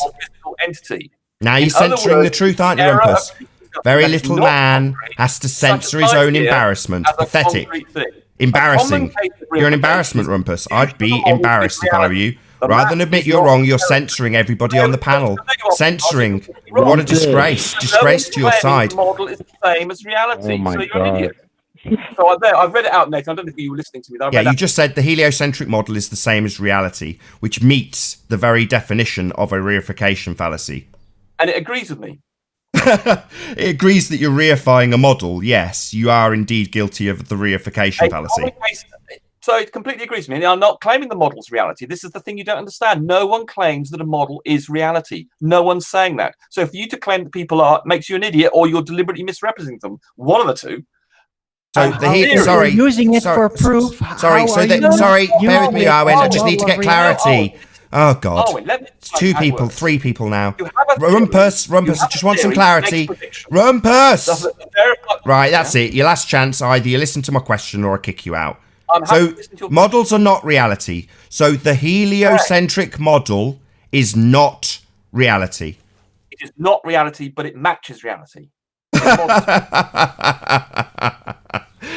Entity. Now you're censoring the truth, aren't you, Rumpus? Very little man has to censor his own embarrassment. Pathetic. Embarrassing. You're an embarrassment, Rumpus. I'd be embarrassed if I were you. Rather than admit you're wrong, you're censoring everybody on the panel. Censoring. What a disgrace. Disgrace to your side. The model is the same as reality. Oh my so you're God. an idiot. So I've read it out, Nathan. I don't think you were listening to me. Yeah, you just said the heliocentric model is the same as reality, which meets the very definition of a reification fallacy. And it agrees with me. It agrees that you're reifying a model. Yes, you are indeed guilty of the reification fallacy. So it completely agrees with me. I'm not claiming the model's reality. This is the thing you don't understand. No one claims that a model is reality. No one's saying that. So for you to claim that people are makes you an idiot, or you're deliberately misrepresenting them, one of the two. So sorry, using it for proof. Sorry, bear with me, Arwen. I just need to get clarity. Oh, God. Owen, let me It's 2 explain how it people, works. 3 people now. You have a theory. Rumpus, You I have just a want some theory, clarity. makes predictions. Rumpus! Does it verify- Right, that's Yeah. it. Your last chance. Either you listen to my question or I kick you out. I'm happy So, to listen to your models are not reality. So, the heliocentric model is not reality. It is not reality, but it matches reality.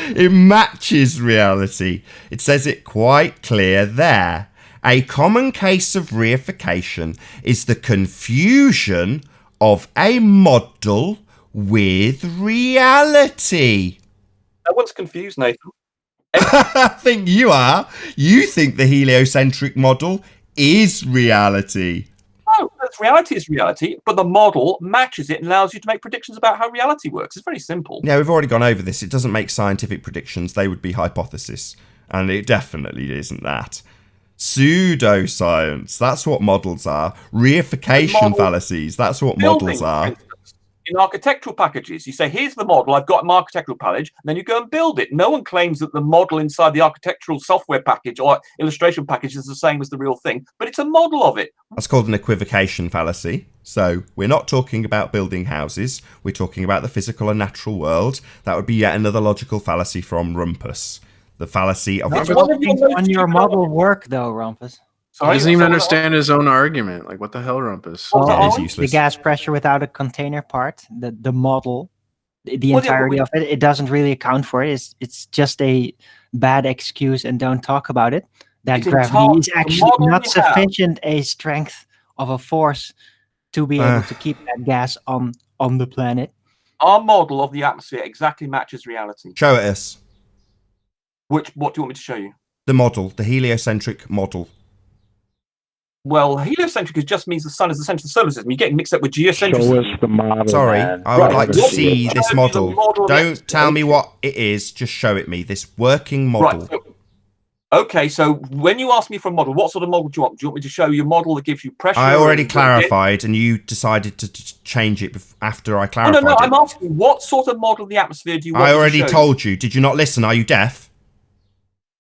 It matches reality. It says it quite clear there. A common case of reification is the confusion of a model with reality. No one's confused, Nathan. I think you are. You think the heliocentric model is reality. No, reality is reality, but the model matches it and allows you to make predictions about how reality works. It's very simple. Yeah, we've already gone over this. It doesn't make scientific predictions. They would be hypothesis. And it definitely isn't that. Pseudoscience. That's what models are. Reification fallacies. That's what models are. In architectural packages, you say, here's the model, I've got an architectural package, and then you go and build it. No one claims that the model inside the architectural software package or illustration package is the same as the real thing, but it's a model of it. That's called an equivocation fallacy. So we're not talking about building houses. We're talking about the physical and natural world. That would be yet another logical fallacy from Rumpus. The fallacy of... on your model work, though, Rumpus? He doesn't even understand his own argument. Like, what the hell, Rumpus? Yeah, it's useless. The gas pressure without a container part, the model, the entirety of it, it doesn't really account for it. It's just a bad excuse and don't talk about it. That gravity is actually not sufficient a strength of a force to be able to keep that gas on the planet. Our model of the atmosphere exactly matches reality. Show it us. What do you want me to show you? The model, the heliocentric model. Well, heliocentric just means the sun is the center of the solar system. You're getting mixed up with geocentric. Show us the model. Sorry, man. I would like to see this model. Model. Don't tell me what it is, just show it me. This working model. Right, okay, so when you ask me for a model, what sort of model do you want? Do you want me to show you a model that gives you pressure? I already clarified, and you decided to change it after I clarified No, it. I'm asking, what sort of model of the atmosphere do you want I me to already show told you. Did you not listen? Are you deaf?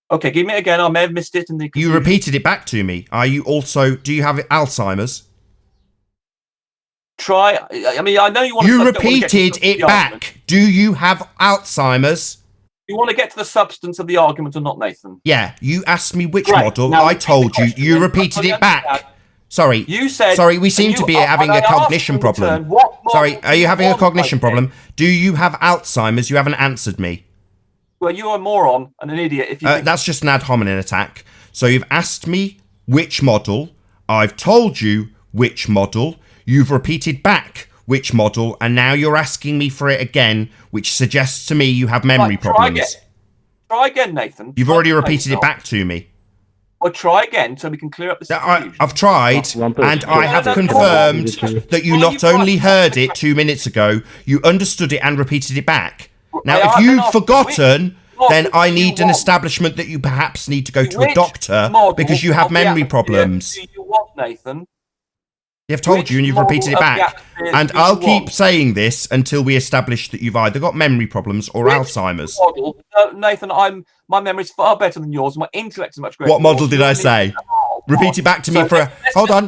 Okay, give me it again. I may have missed it in the confusion. You repeated it back to me. Are you also... Do you have Alzheimer's? I mean, I know you want to... You repeated it back. Do you have Alzheimer's? You want to get to the substance of the argument or not, Nathan? Yeah, you asked me which Right, model. now I told you. You repeated it back. Sorry. You said... Sorry, we seem to be having a cognition problem. Sorry, are you having a cognition problem? Do you have Alzheimer's? You haven't answered me. Well, you're a moron and an idiot if you think... That's just an ad hominem attack. So you've asked me which model. I've told you which model. You've repeated back which model. And now you're asking me for it again, which suggests to me you have memory problems. Try again, Nathan. You've already repeated it back to me. Well, try again so we can clear up this confusion. I've tried, and I have confirmed that you not only heard it 2 minutes ago, you understood it and repeated it back. Now, if you've forgotten, then I need an establishment that you perhaps need to go to a doctor because you have memory problems. Do you want, Nathan? They've told you and you've repeated it back. And I'll keep saying this until we establish that you've either got memory problems or Alzheimer's. Nathan, my memory's far better than yours. My intellect is much greater. What model did I say? Repeat it back to me for a... Hold on.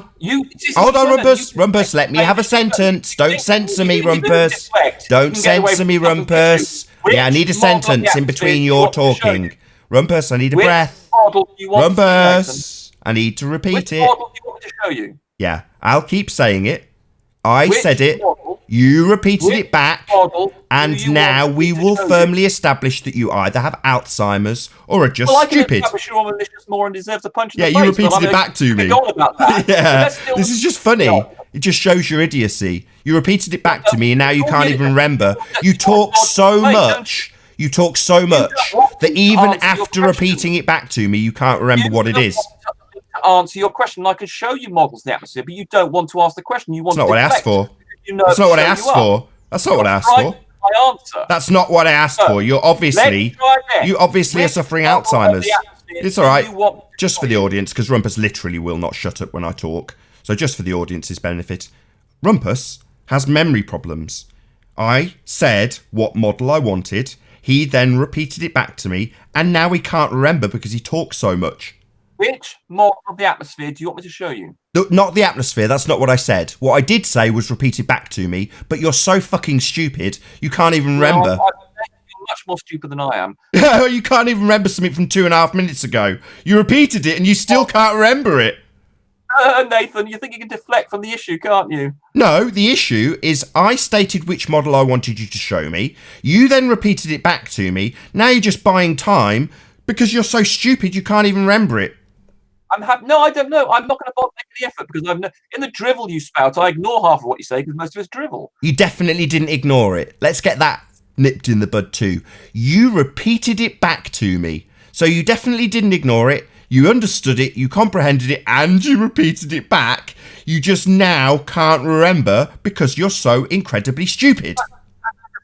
Hold on, Rumpus. Rumpus, let me have a sentence. Don't censor me, Rumpus. Don't censor me, Rumpus. Yeah, I need a sentence in between your talking. Rumpus, I need a breath. Rumpus, I need to repeat it. Which model do you want me to show you? Yeah, I'll keep saying it. I said it. You repeated it back. And now we will firmly establish that you either have Alzheimer's or are just stupid. You're malicious more and deserves a punch in the you face, repeated it back to me. Yeah, this is just funny. It just shows your idiocy. You repeated it back to me and now you can't even remember. You talk so much. You talk so much that even after repeating it back to me, you can't remember what it is. Answer your question. I can show you models of the atmosphere, but you don't want to ask the question. You want That's not what I asked for. That's not what I asked for. That's not what I asked for. My answer. That's not what I asked for. You obviously are suffering Alzheimer's. It's all right. Just for the audience, because Rumpus literally will not shut up when I talk. So just for the audience's benefit, Rumpus has memory problems. I said what model I wanted. He then repeated it back to me, and now he can't remember because he talks so much. Which model of the atmosphere do you want me to show you? Not the atmosphere, that's not what I said. What I did say was repeat it back to me, but you're so fucking stupid, you can't even remember. You're much more stupid than I am. You can't even remember something from 2.5 minutes ago. You repeated it and you still can't remember it. Nathan, you think you can deflect from the issue, can't you? No, the issue is I stated which model I wanted you to show me. You then repeated it back to me. Now you're just buying time because you're so stupid you can't even remember it. No, I don't know. I'm not going to bother making the effort because in the drivel you spout, I ignore half of what you say because most of it's drivel. You definitely didn't ignore it. Let's get that nipped in the bud too. You repeated it back to me. So you definitely didn't ignore it. You understood it, you comprehended it, and you repeated it back. You just now can't remember because you're so incredibly stupid.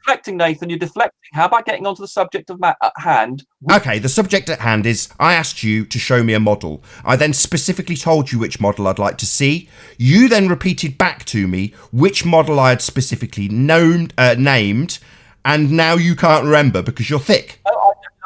Deflecting, Nathan, you're deflecting. How about getting onto the subject at hand? Okay, the subject at hand is I asked you to show me a model. I then specifically told you which model I'd like to see. You then repeated back to me which model I had specifically named, and now you can't remember because you're thick.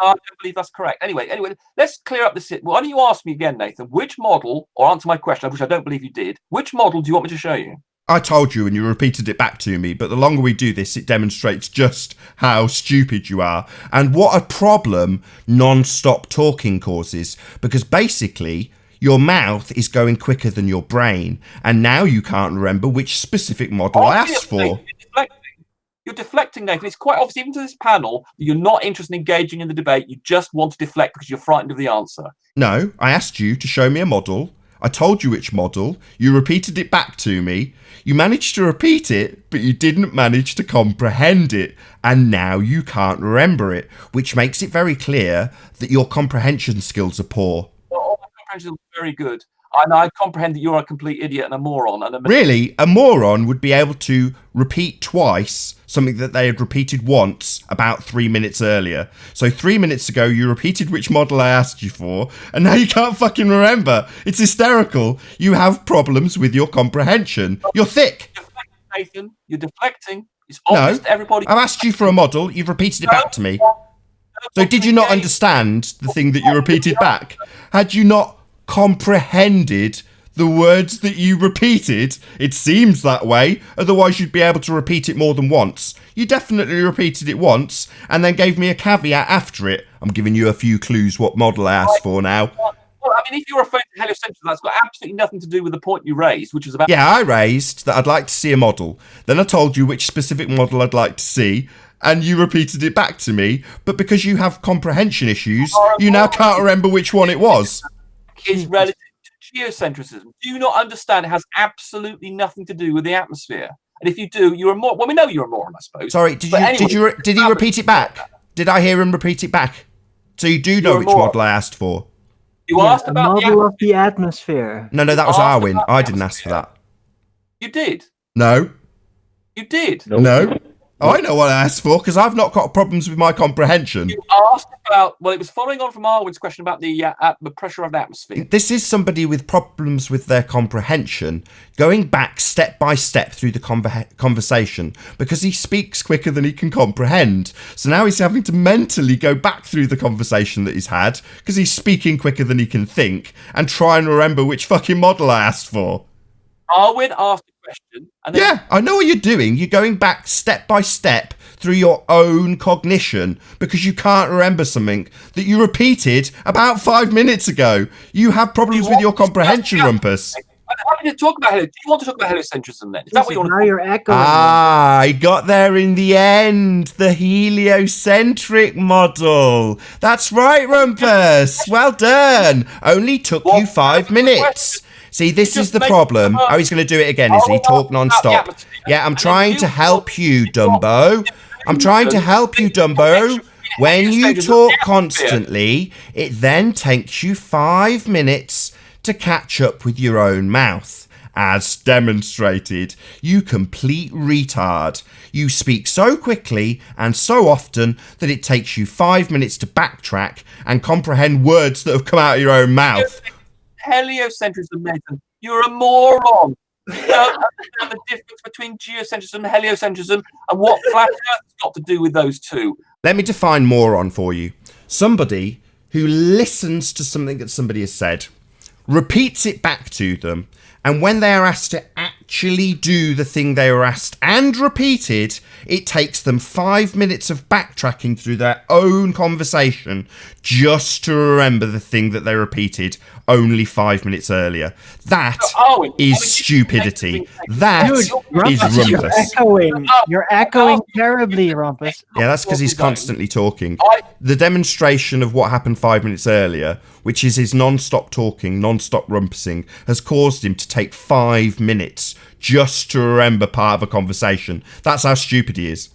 I don't believe that's correct. Anyway, let's clear up this. Why don't you ask me again, Nathan? Which model, or answer my question, which I don't believe you did. Which model do you want me to show you? I told you and you repeated it back to me, but the longer we do this, it demonstrates just how stupid you are and what a problem non-stop talking causes, because basically your mouth is going quicker than your brain, and now you can't remember which specific model I asked for. You're deflecting, Nathan. It's quite obvious, even to this panel, that you're not interested in engaging in the debate. You just want to deflect because you're frightened of the answer. No, I asked you to show me a model. I told you which model. You repeated it back to me. You managed to repeat it, but you didn't manage to comprehend it. And now you can't remember it, which makes it very clear that your comprehension skills are poor. Well, my comprehension is very good. And I comprehend that you're a complete idiot and a moron. Really, a moron would be able to repeat twice something that they had repeated once about 3 minutes earlier. So 3 minutes ago, you repeated which model I asked you for, and now you can't fucking remember. It's hysterical. You have problems with your comprehension. You're thick. You're deflecting, Nathan. You're deflecting. It's obvious to everybody. I've asked you for a model. You've repeated it back to me. So did you not understand the thing that you repeated back? Had you not comprehended the words that you repeated? It seems that way, otherwise you'd be able to repeat it more than once. You definitely repeated it once and then gave me a caveat after it. I'm giving you a few clues what model I asked for now. Well, I mean, if you're referring to heliocentric, that's got absolutely nothing to do with the point you raised, which was about... Yeah, I raised that I'd like to see a model. Then I told you which specific model I'd like to see, and you repeated it back to me, but because you have comprehension issues, you now can't remember which one it was. Is relative to geocentrism. Do you not understand it has absolutely nothing to do with the atmosphere? And if you do, you're a moron. Well, we know you're a moron, I suppose. Sorry, did he repeat it back? Did I hear him repeat it back? So you do know which model I asked for? You asked about the model of the atmosphere. No, that was Arwin. I didn't ask for that. You did? No. You did? No. Oh, I know what I asked for, because I've not got problems with my comprehension. You asked about, well, it was following on from Arwin's question about the pressure of the atmosphere. This is somebody with problems with their comprehension, going back step by step through the conversation, because he speaks quicker than he can comprehend. So now he's having to mentally go back through the conversation that he's had, because he's speaking quicker than he can think, and try and remember which fucking model I asked for. Arwin asked a question. And then yeah, I know what you're doing. You're going back step by step through your own cognition because you can't remember something that you repeated about 5 minutes ago. You have problems with your comprehension, Rumpus. Do you want to talk about heliocentrism then? Is that what you want to now you're echoing. I got there in the end. The heliocentric model. That's right, Rumpus. Well done. Only took you 5 minutes. See, this is the problem. Oh, he's going to do it again, is he? Talk non-stop. Yeah, I'm trying to help you, Dumbo. I'm trying to help you, Dumbo. When you talk constantly, it then takes you 5 minutes to catch up with your own mouth. As demonstrated, you complete retard. You speak so quickly and so often that it takes you 5 minutes to backtrack and comprehend words that have come out of your own mouth. Heliocentrism, Nathan. You're a moron. You don't understand the difference between geocentrism and heliocentrism and what flat Earth has got to do with those two. Let me define moron for you. Somebody who listens to something that somebody has said, repeats it back to them, and when they are asked to actually do the thing they were asked and repeated, it takes them 5 minutes of backtracking through their own conversation just to remember the thing that they repeated only 5 minutes earlier. That is stupidity. That is rumpus. You're echoing terribly, Rumpus. Yeah, that's because he's constantly talking. The demonstration of what happened 5 minutes earlier, which is his non-stop talking, non-stop rumpusing, has caused him to take 5 minutes just to remember part of a conversation. That's how stupid he is.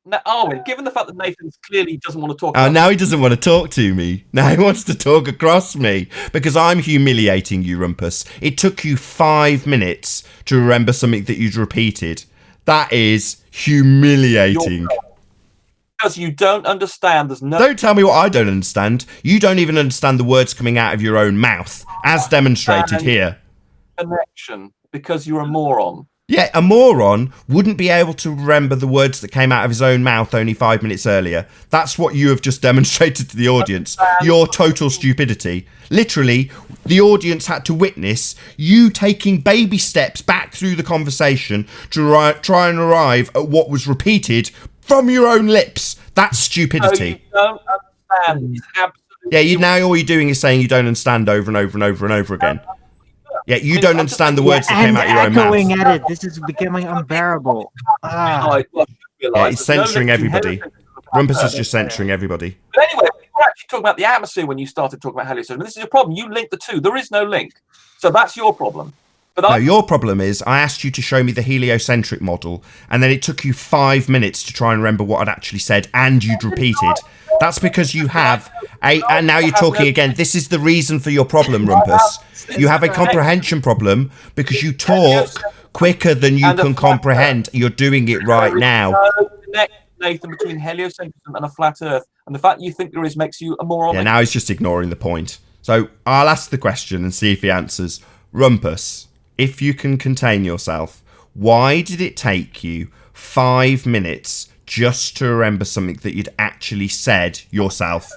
Now, Arwen, given the fact that Nathan clearly doesn't want to talk... Now he doesn't want to talk to me. Now he wants to talk across me because I'm humiliating you, Rumpus. It took you 5 minutes to remember something that you'd repeated. That is humiliating. Because you don't understand. There's no... Don't tell me what I don't understand. You don't even understand the words coming out of your own mouth, as demonstrated here. Connection, because you're a moron. Yeah, a moron wouldn't be able to remember the words that came out of his own mouth only 5 minutes earlier. That's what you have just demonstrated to the audience. Your total stupidity. Literally, the audience had to witness you taking baby steps back through the conversation to try and arrive at what was repeated from your own lips. That's stupidity. No, you don't understand. It's absolutely... Yeah, now all you're doing is saying you don't understand over and over and over and over again. Yeah, you don't understand the words that came out of your own mouth. Echoing at it. This is becoming unbearable. Yeah, he's censoring everybody. Rumpus is just censoring everybody. But anyway, you were actually talking about the atmosphere when you started talking about heliocentric. This is your problem. You linked the two. There is no link. So that's your problem. But no, your problem is I asked you to show me the heliocentric model, and then it took you 5 minutes to try and remember what I'd actually said, and you'd repeated. That's because you have and now you're talking again. This is the reason for your problem, Rumpus. You have a comprehension problem because you talk quicker than you can comprehend. You're doing it right now. Nathan, between heliocentrism and a flat Earth, and the fact you think there is makes you a moron. Yeah, now he's just ignoring the point. So I'll ask the question and see if he answers. Rumpus, if you can contain yourself, why did it take you 5 minutes just to remember something that you'd actually said yourself?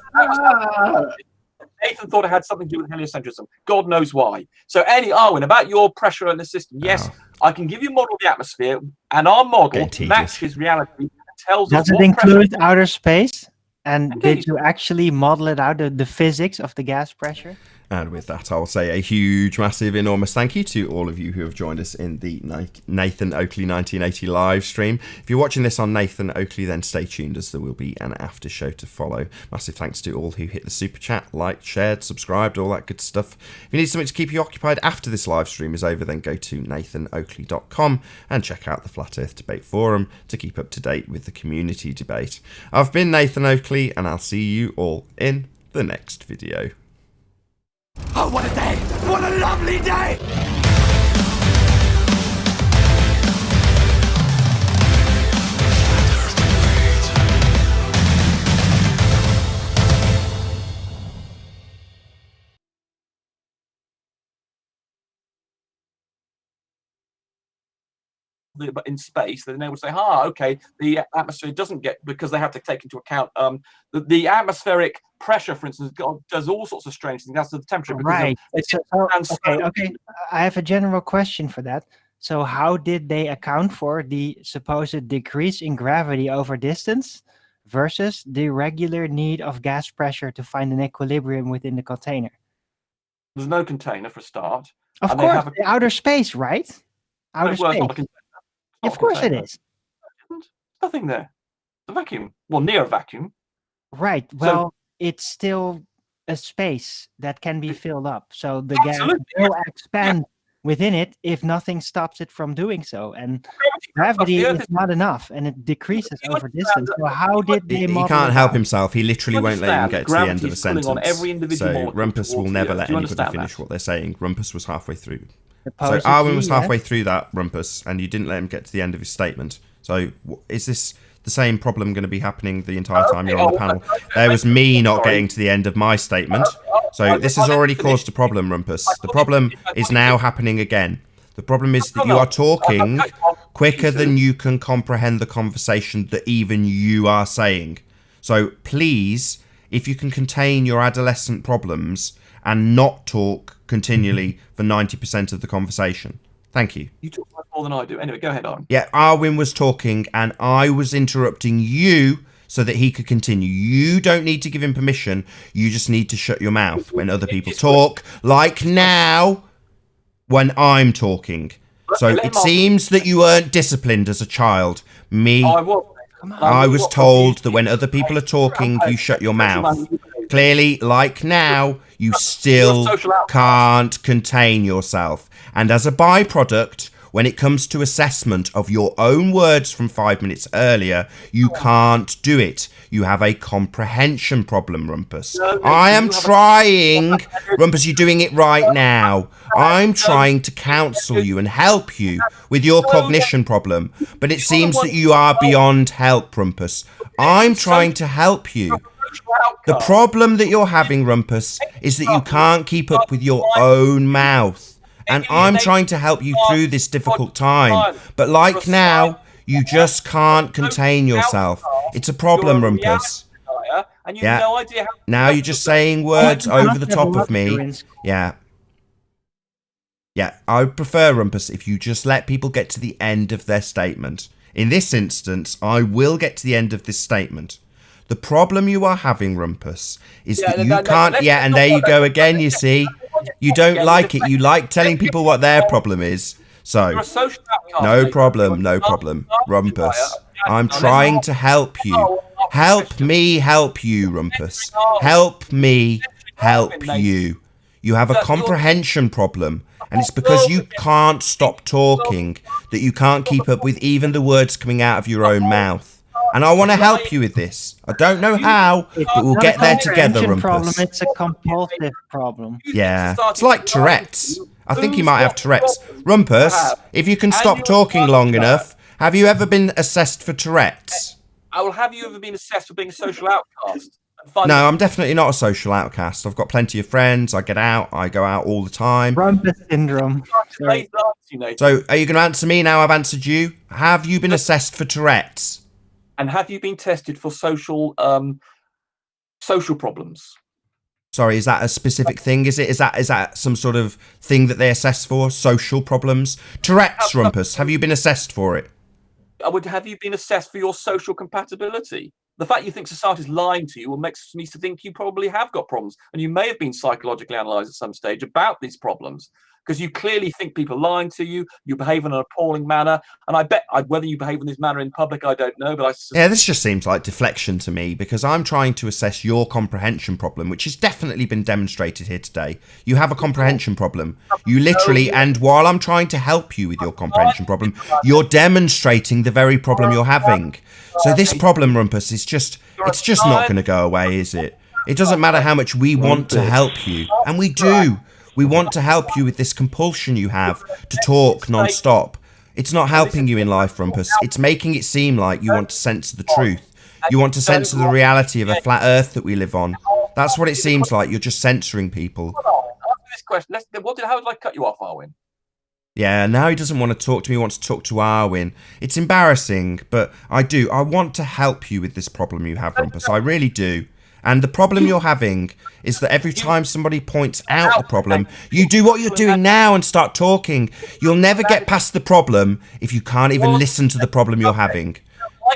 Nathan thought it had something to do with heliocentrism. God knows why. So, Arwen, about your pressure in the system, yes, I can give you a model of the atmosphere, and our model matches reality and tells us Does it include outer space? And did you actually model it out, the physics of the gas pressure? And with that, I'll say a huge, massive, enormous thank you to all of you who have joined us in the Nathan Oakley 1980 live stream. If you're watching this on Nathan Oakley, then stay tuned as there will be an after show to follow. Massive thanks to all who hit the super chat, liked, shared, subscribed, all that good stuff. If you need something to keep you occupied after this live stream is over, then go to nathanoakley.com and check out the Flat Earth Debate Forum to keep up to date with the community debate. I've been Nathan Oakley, and I'll see you all in the next video. Oh, what a day! What a lovely day! But in space, then they would say, okay, the atmosphere doesn't get, because they have to take into account the atmospheric pressure, for instance, does all sorts of strange things. That's the temperature. Right. Okay. I have a general question for that. So how did they account for the supposed decrease in gravity over distance versus the regular need of gas pressure to find an equilibrium within the container? There's no container for a start. Of course, the outer space, right? Outer space. Of course it is. There's nothing there. The vacuum. Well, near a vacuum. Right. Well, it's still a space that can be filled up. So the gas will expand within it if nothing stops it from doing so. And gravity is not enough, and it decreases over distance. So how did they model He can't help himself. He literally won't let him get to the end of a sentence. So Rumpus will never let anybody finish what they're saying. Rumpus was halfway through. So Arwen was halfway through that, Rumpus, and you didn't let him get to the end of his statement. So is this the same problem going to be happening the entire time you're on the panel? There was me not getting to the end of my statement. So this has already caused a problem, Rumpus. The problem is now happening again. The problem is that you are talking quicker than you can comprehend the conversation that even you are saying. So please, if you can contain your adolescent problems and not talk continually for 90% of the conversation. Thank you. You talk much more than I do. Anyway, go ahead, Arwen. Yeah, Arwen was talking and I was interrupting you so that he could continue. You don't need to give him permission. You just need to shut your mouth when other people talk, like now when I'm talking. So it seems that you weren't disciplined as a child. Me, I was told that when other people are talking, you shut your mouth. Clearly, like now, you still can't contain yourself. And as a byproduct, when it comes to assessment of your own words from 5 minutes earlier, you can't do it. You have a comprehension problem, Rumpus. I am trying. Rumpus, you're doing it right now. I'm trying to counsel you and help you with your cognition problem. But it seems that you are beyond help, Rumpus. I'm trying to help you. The problem that you're having, Rumpus, is that you can't keep up with your own mouth. And I'm trying to help you through this difficult time. But like now, you just can't contain yourself. It's a problem, Rumpus. Yeah. Now you're just saying words over the top of me. Yeah. Yeah, I would prefer, Rumpus, if you just let people get to the end of their statement. In this instance, I will get to the end of this statement. The problem you are having, Rumpus, is that you can't... Yeah, and there you go again, you see. You don't like it. You like telling people what their problem is. So, no problem, no problem. Rumpus, I'm trying to help you. Help me help you, Rumpus. Help me help you. You have a comprehension problem. And it's because you can't stop talking that you can't keep up with even the words coming out of your own mouth. And I want to help you with this. I don't know how, but we'll get there together, Rumpus. Problem. It's a compulsive problem. Yeah, it's like Tourette's. I think he might have Tourette's. Rumpus, if you can stop talking long enough, have you ever been assessed for Tourette's? Have you ever been assessed for being a social outcast? No, I'm definitely not a social outcast. I've got plenty of friends. I get out. I go out all the time. Rumpus syndrome. So, are you going to answer me now? I've answered you. Have you been assessed for Tourette's? And have you been tested for social problems? Sorry, is that a specific thing? Is that some sort of thing that they assess for? Social problems? Tourette's, Rumpus. Have you been assessed for it? Have you been assessed for your social compatibility? The fact you think society's lying to you will make me to think you probably have got problems, and you may have been psychologically analysed at some stage about these problems. Because you clearly think people are lying to you, you behave in an appalling manner, and I bet whether you behave in this manner in public, I don't know, but yeah, this just seems like deflection to me, because I'm trying to assess your comprehension problem, which has definitely been demonstrated here today. You have a comprehension problem. You literally, and while I'm trying to help you with your comprehension problem, you're demonstrating the very problem you're having. So this problem, Rumpus, is it's just not going to go away, is it? It doesn't matter how much we want to help you, and we do. We want to help you with this compulsion you have to talk non-stop. It's not helping you in life, Rumpus. It's making it seem like you want to censor the truth. You want to censor the reality of a flat earth that we live on. That's what it seems like. You're just censoring people. Answer this question. How did I cut you off, Arwen? Yeah, now he doesn't want to talk to me. He wants to talk to Arwen. It's embarrassing, but I want to help you with this problem you have, Rumpus. I really do. And the problem you're having is that every time somebody points out the problem, you do what you're doing now and start talking. You'll never get past the problem if you can't even listen to the problem you're having.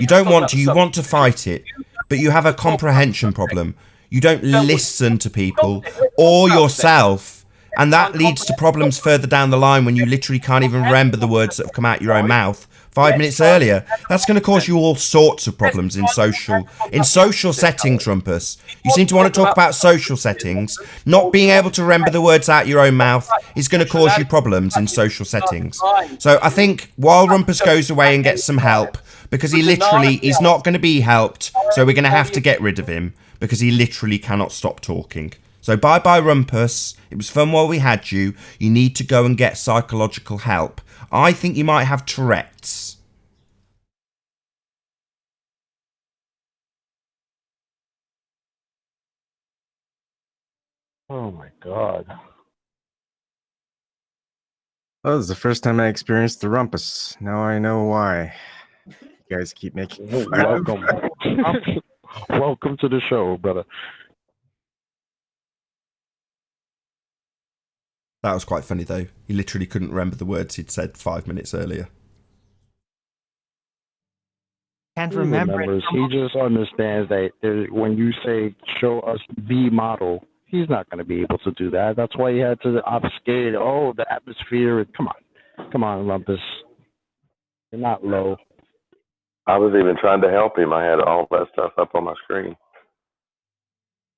You don't want to, you want to fight it, but you have a comprehension problem. You don't listen to people or yourself, and that leads to problems further down the line when you literally can't even remember the words that have come out your own mouth 5 minutes earlier. That's going to cause you all sorts of problems in social settings, Rumpus. You seem to want to talk about social settings. Not being able to remember the words out your own mouth is going to cause you problems in social settings. So I think while Rumpus goes away and gets some help, because he literally is not going to be helped, so we're going to have to get rid of him, because he literally cannot stop talking. So bye-bye, Rumpus. It was fun while we had you. You need to go and get psychological help. I think you might have Tourette's. Oh my god. Well, this is the first time I experienced the rumpus. Now I know why. You guys keep making fun. Welcome. Welcome to the show, brother. That was quite funny, though. He literally couldn't remember the words he'd said 5 minutes earlier. Can't He remember it. remembers. He just understands that when you say show us the model, he's not going to be able to do that. That's why he had to obfuscate. Oh, the atmosphere. Come on, Lumpus. You're not low. I was even trying to help him. I had all that stuff up on my screen.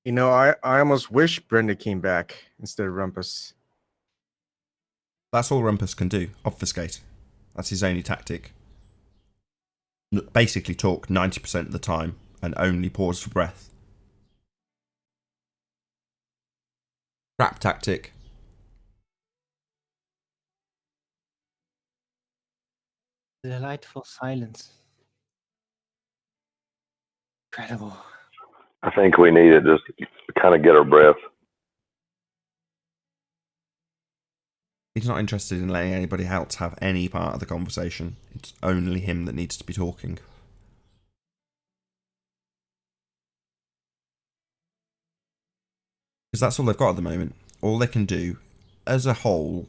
You know, I almost wish Brenda came back instead of Rumpus. That's all Rumpus can do. Obfuscate. That's his only tactic. Basically talk 90% of the time and only pause for breath. Crap tactic. Delightful silence. Incredible. I think we need it just to kind of get our breath. He's not interested in letting anybody else have any part of the conversation. It's only him that needs to be talking. Because that's all they've got at the moment. All they can do, as a whole,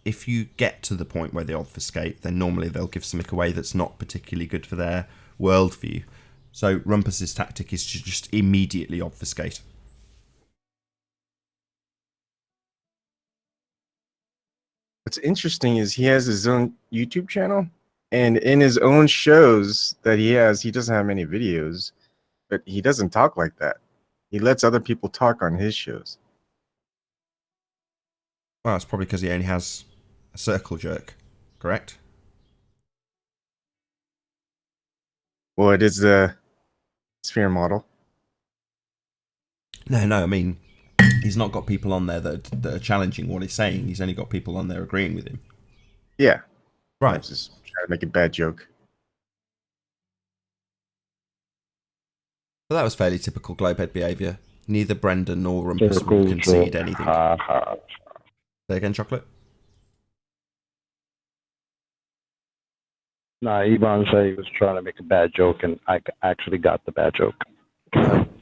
if you get to the point where they obfuscate, then normally they'll give something away that's not particularly good for their worldview. So Rumpus's tactic is to just immediately obfuscate. What's interesting is he has his own YouTube channel, and in his own shows that he has, he doesn't have many videos, but he doesn't talk like that. He lets other people talk on his shows. Well, it's probably because he only has a circle jerk, correct? Well, it is the sphere model. No, I mean, he's not got people on there that are challenging what he's saying. He's only got people on there agreeing with him. Yeah. Right. I was just trying to make a bad joke. Well, that was fairly typical Globehead behaviour. Neither Brendan nor Rumpus will concede anything. Say again, Chocolate? Nah, Ivan said he was trying to make a bad joke, and I actually got the bad joke.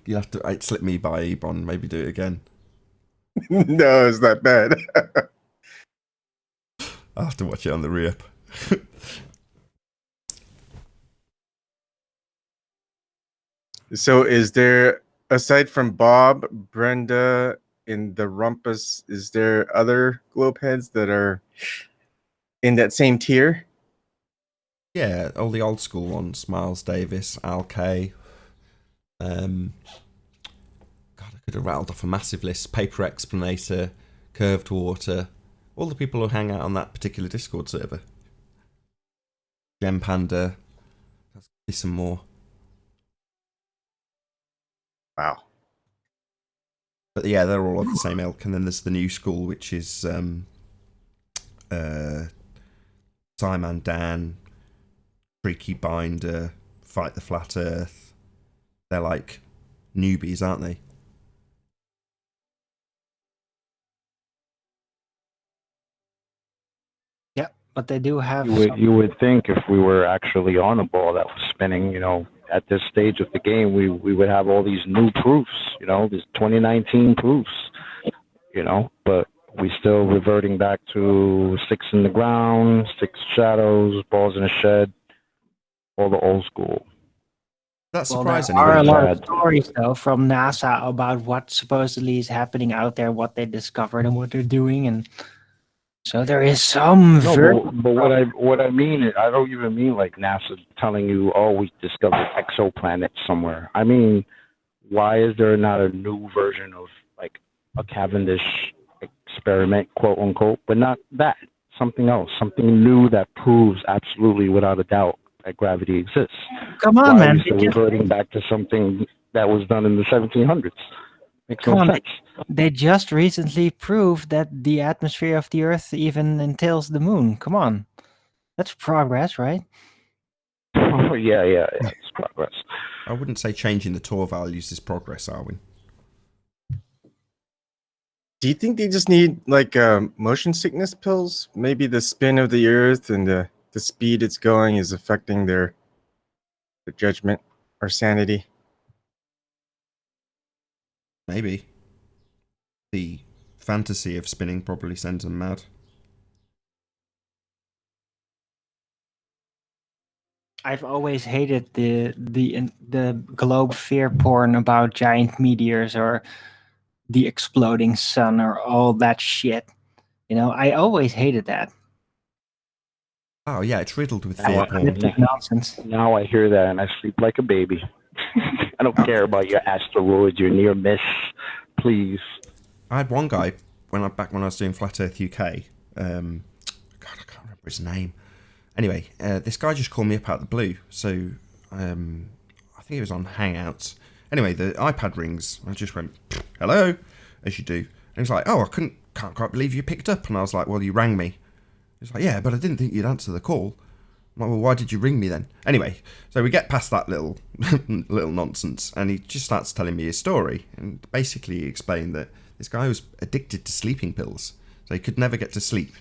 You have to. It slipped me by Ebon. Maybe do it again. No, it's not bad. I'll have to watch it on the re-up. So is there, aside from Bob, Brenda, and the Rumpus, is there other Globeheads that are in that same tier? Yeah, all the old school ones. Miles Davis, Al Kay. God, I could have rattled off a massive list. Paper Explanator, Curved Water. All the people who hang out on that particular Discord server. Gem Panda. There's be some more. Wow. But yeah, they're all of the same ilk. And then there's the new school, which is Simon Dan, Freaky Binder, Fight the Flat Earth. They're like newbies, aren't they? Yeah, but they do have. You would think if we were actually on a ball that was spinning, you know, at this stage of the game, we would have all these new proofs, you know, these 2019 proofs, you know, but we still reverting back to 6 in the ground, 6 shadows, balls in a shed, all the old school. That's Well, surprising. there are a lot of stories, though, from NASA about what supposedly is happening out there, what they discovered, and what they're doing, and so there is some. No, but what I mean is, I don't even mean like NASA telling you, "Oh, we discovered exoplanets somewhere." I mean, why is there not a new version of like a Cavendish experiment, quote unquote, but not that, something else, something new that proves absolutely without a doubt that gravity exists? Come on, why man! Are we still reverting back to something that was done in the 1700s? Makes no sense. They just recently proved that the atmosphere of the Earth even entails the moon. Come on, that's progress, right? Oh, yeah, it's progress. I wouldn't say changing the Tor values is progress, Arwin. Do you think they just need like motion sickness pills? Maybe the spin of the Earth and the speed it's going is affecting their judgment or sanity. Maybe. The fantasy of spinning probably sends them mad. I've always hated the globe fear porn about giant meteors or the exploding sun or all that shit. You know, I always hated that. Oh yeah, it's riddled with fear porn. Complete nonsense. Now I hear that and I sleep like a baby. I don't care about your asteroids, your near miss. Please. I had one guy back when I was doing Flat Earth UK. God, I can't remember his name. Anyway, this guy just called me up out of the blue. So I think it was on Hangouts. Anyway, the iPad rings. I just went, hello, as you do. And he was like, oh, I can't quite believe you picked up. And I was like, well, you rang me. He's like, yeah, but I didn't think you'd answer the call. I'm like, well, why did you ring me then? Anyway, so we get past that little nonsense, and he just starts telling me his story. And basically he explained that this guy was addicted to sleeping pills. So he could never get to sleep.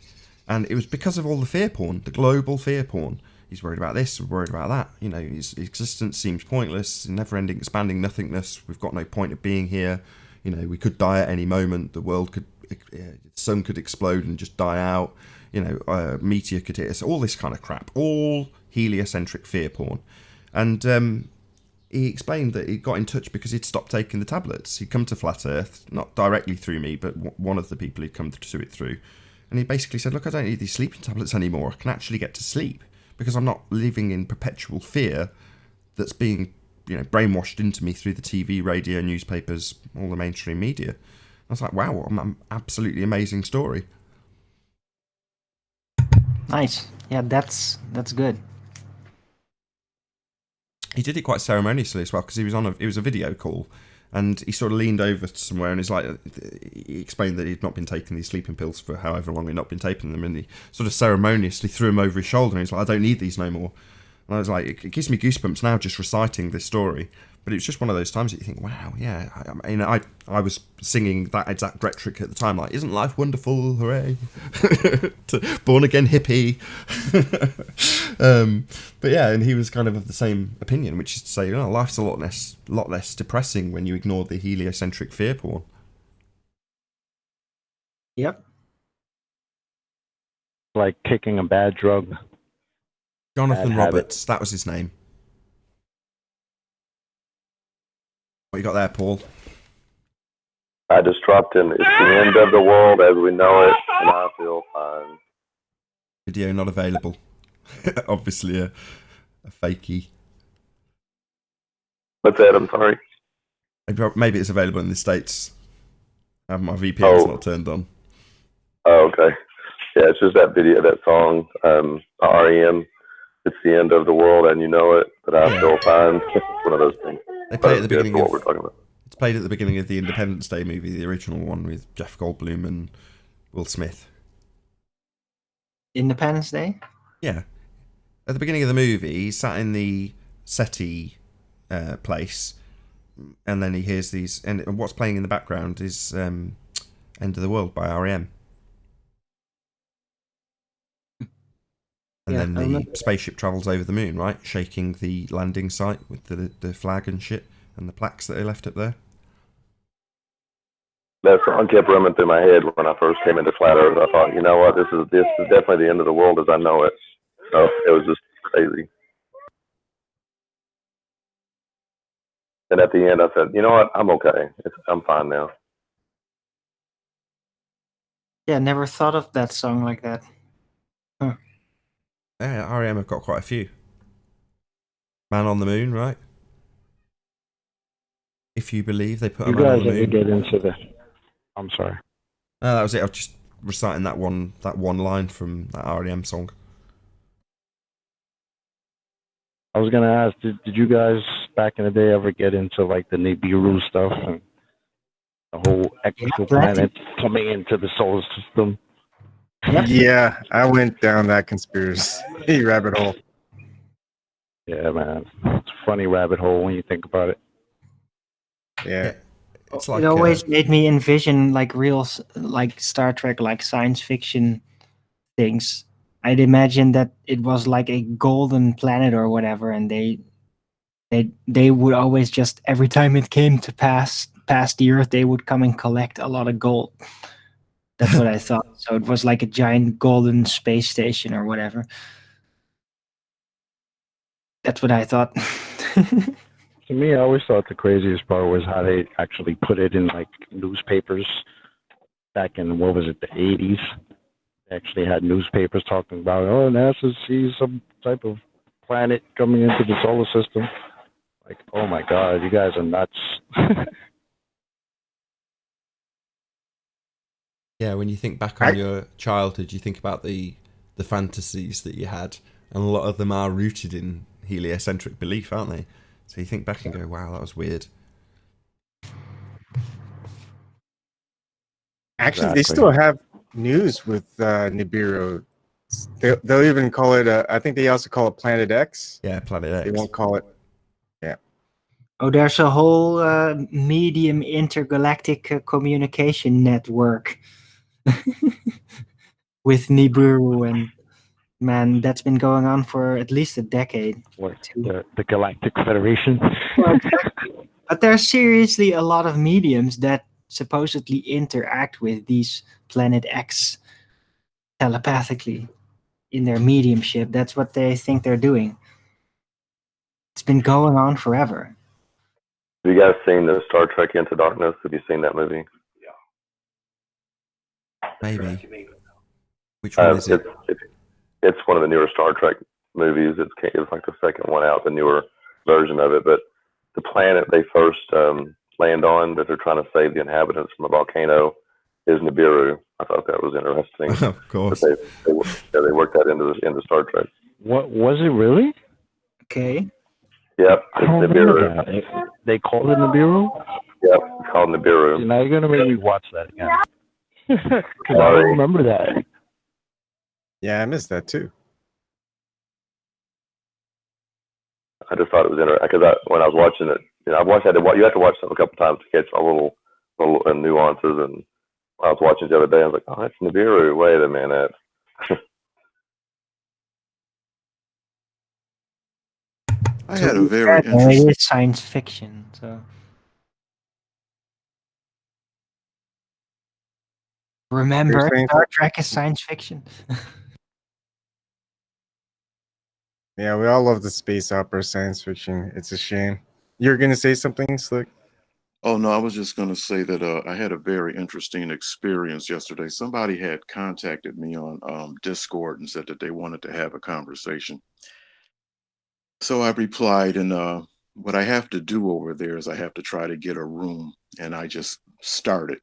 And it was because of all the fear porn, the global fear porn. He's worried about this, worried about that. You know, his existence seems pointless, never-ending, expanding nothingness. We've got no point of being here. You know, we could die at any moment. The world could, the sun could explode and just die out. You know, a meteor could hit us. All this kind of crap. All heliocentric fear porn. And he explained that he got in touch because he'd stopped taking the tablets. He'd come to Flat Earth, not directly through me, but one of the people he'd come to it through. And he basically said, look, I don't need these sleeping tablets anymore. I can actually get to sleep because I'm not living in perpetual fear that's being, you know, brainwashed into me through the TV, radio, newspapers, all the mainstream media. I was like, wow, an absolutely amazing story. Nice. Yeah, that's good. He did it quite ceremoniously as well because it was a video call, and he sort of leaned over to somewhere and he explained that he'd not been taking these sleeping pills for however long he'd not been taking them, and he sort of ceremoniously threw them over his shoulder and he's like, I don't need these no more. And I was like, it gives me goosebumps now just reciting this story. But it was just one of those times that you think, wow, yeah. I was singing that exact rhetoric at the time, like, isn't life wonderful, hooray. Born again hippie. But yeah, and he was kind of the same opinion, which is to say, life's a lot less depressing when you ignore the heliocentric fear porn. Yep. Like kicking a bad drug. Jonathan Roberts, that was his name. What you got there, Paul? I just dropped in. It's the end of the world as we know it, and I feel fine. Video not available. Obviously a fakey. What's that? I'm sorry. Maybe it's available in the States. My VPN's not turned on. Oh, okay. Yeah, it's just that video, that song, REM. It's the end of the world and you know it, but I feel fine. It's one of those things. They play at the beginning of what we're talking about. It's played at the beginning of the Independence Day movie, the original one with Jeff Goldblum and Will Smith. Independence Day? Yeah. At the beginning of the movie, he's sat in the SETI place, and then he hears these, and what's playing in the background is End of the World by REM. And then the spaceship travels over the moon, right? Shaking the landing site with the flag and shit and the plaques that they left up there. That song kept running through my head when I first came into Flat Earth. I thought, you know what, this is definitely the end of the world as I know it. So it was just crazy. And at the end, I said, you know what, I'm okay. I'm fine now. Yeah, never thought of that song like that. Huh. Yeah, REM have got quite a few. Man on the Moon, right? If you believe, they put a man on the moon. You guys ever get into the... I'm sorry. No, that was it. I was just reciting that one line from that REM song. I was gonna ask, did you guys back in the day ever get into like the Nibiru stuff and the whole exoplanet coming into the solar system? Yeah, I went down that conspiracy rabbit hole. Yeah, man, it's a funny rabbit hole when you think about it. Yeah. It's like, it always made me envision like real, like Star Trek, like science fiction things. I'd imagine that it was like a golden planet or whatever, and they would always just, every time it came to pass the Earth, they would come and collect a lot of gold. That's what I thought. So it was like a giant golden space station or whatever. That's what I thought. To me, I always thought the craziest part was how they actually put it in like newspapers back in, what was it, the 80s. They actually had newspapers talking about, oh, NASA sees some type of planet coming into the solar system. Like, oh my God, you guys are nuts. Yeah, when you think back on your childhood, you think about the fantasies that you had, and a lot of them are rooted in heliocentric belief, aren't they? So you think back and go, wow, that was weird. Actually, they still have news with Nibiru. They'll even call it, I think they also call it Planet X. Yeah, Planet X. They won't call it, yeah. Oh, there's a whole medium intergalactic communication network with Nibiru, and man, that's been going on for at least a decade. What, the Galactic Federation? Well, exactly. But there's seriously a lot of mediums that supposedly interact with these Planet X telepathically in their mediumship. That's what they think they're doing. It's been going on forever. Have you guys seen the Star Trek Into Darkness? Have you seen that movie? Maybe. Which one is it? It's one of the newer Star Trek movies. It's like the second one out, the newer version of it. But the planet they first land on, that they're trying to save the inhabitants from a volcano, is Nibiru. I thought that was interesting. Of course. But they worked that into Star Trek. What was it really? Okay. Yep, I don't remember that. They called it Nibiru? Yep, it's called Nibiru. See, now you're gonna make me watch that again. Because I don't remember that. Yeah, I missed that too. I just thought it was interesting because when I was watching it, you have to watch something a couple times to catch a little nuances. And when I was watching it the other day, I was like, oh, that's Nibiru. Wait a minute. I had a very interesting. It is science fiction, so. Remember, Star Trek is science fiction. Yeah, we all love the space opera science fiction. It's a shame. You're going to say something, Slick? Oh, no, I was just going to say that I had a very interesting experience yesterday. Somebody had contacted me on Discord and said that they wanted to have a conversation. So I replied, and what I have to do over there is I have to try to get a room, and I just started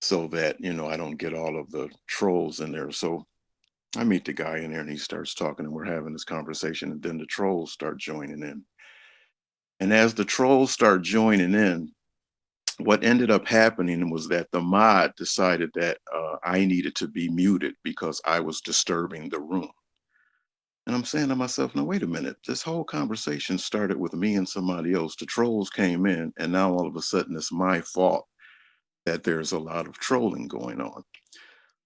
so that, I don't get all of the trolls in there. So I meet the guy in there and he starts talking and we're having this conversation, and then the trolls start joining in. And as the trolls start joining in, what ended up happening was that the mod decided that I needed to be muted because I was disturbing the room. And I'm saying to myself, no, wait a minute. This whole conversation started with me and somebody else. The trolls came in, and now all of a sudden it's my fault that there's a lot of trolling going on.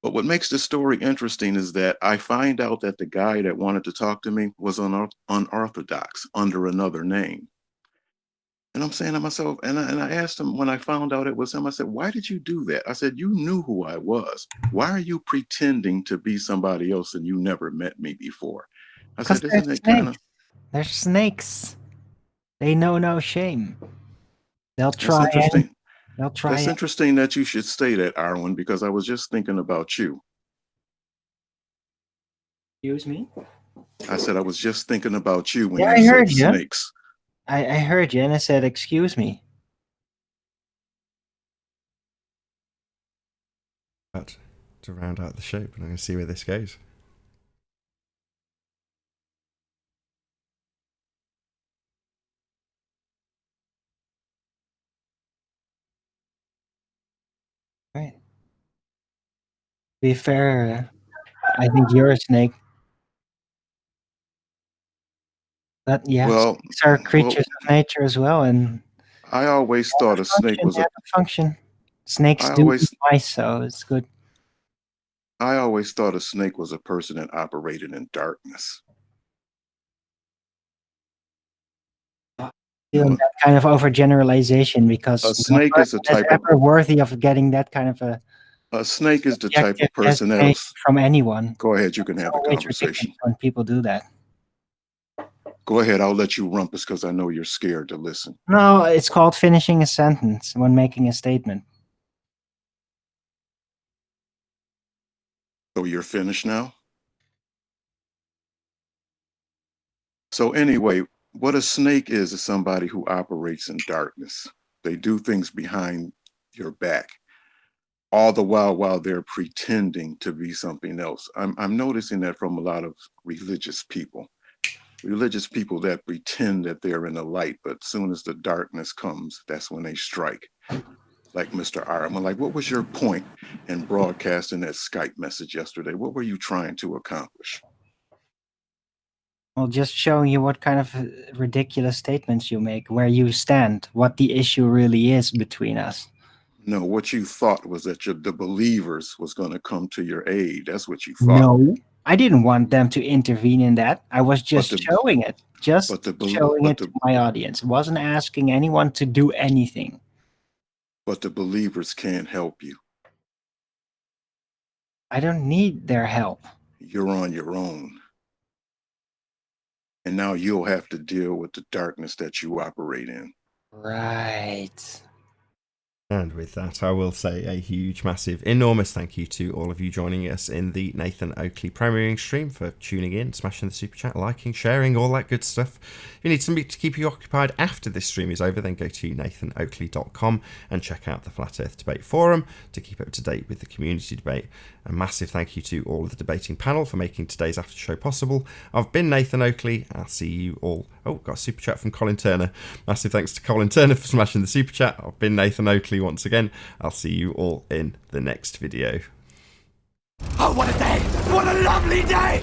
But what makes this story interesting is that I find out that the guy that wanted to talk to me was unorthodox under another name. And I'm saying to myself, and I asked him when I found out it was him, I said, why did you do that? I said, you knew who I was. Why are you pretending to be somebody else and you never met me before? I said, isn't it kind of... They're snakes. They know no shame. They'll try. That's interesting. They'll try. That's interesting that you should say that, Arwen, because I was just thinking about you. Excuse me? I said I was just thinking about you when you said heard snakes. I heard you, and I said, excuse me. But to round out the shape, and I'm going to see where this goes. Right. To be fair, I think you're a snake. But yeah, well, snakes are creatures of nature as well, and I always thought a snake was a function. Snakes do eat mice, so it's good. I always thought a snake was a person that operated in darkness. That kind of overgeneralization, because a snake is a type ever worthy of getting that kind of a A snake is the type of Objective person that'll. designation from anyone. Go ahead, you can It's have the always conversation. ridiculous when people do that. Go ahead, I'll let you rumpus because I know you're scared to listen. No, it's called finishing a sentence when making a statement. So you're finished now? So anyway, what a snake is somebody who operates in darkness. They do things behind your back, all the while they're pretending to be something else. I'm noticing that from a lot of religious people. Religious people that pretend that they're in the light, but as soon as the darkness comes, that's when they strike. Like Mr. R. I'm like, what was your point in broadcasting that Skype message yesterday? What were you trying to accomplish? Well, just showing you what kind of ridiculous statements you make, where you stand, what the issue really is between us. No, what you thought was that the believers was going to come to your aid. That's what you thought. No, I didn't want them to intervene in that. I was just showing it. Just showing it to my audience. I wasn't asking anyone to do anything. But the believers can't help you. I don't need their help. You're on your own. And now you'll have to deal with the darkness that you operate in. Right. And with that, I will say a huge, massive, enormous thank you to all of you joining us in the Nathan Oakley premiering stream, for tuning in, smashing the super chat, liking, sharing, all that good stuff. If you need something to keep you occupied after this stream is over, then go to nathanoakley.com and check out the Flat Earth Debate Forum to keep up to date with the community debate. A massive thank you to all of the debating panel for making today's after show possible. I've been Nathan Oakley. I'll see you all. Oh, got a super chat from Colin Turner. Massive thanks to Colin Turner for smashing the super chat. I've been Nathan Oakley once again. I'll see you all in the next video. Oh, what a day! What a lovely day!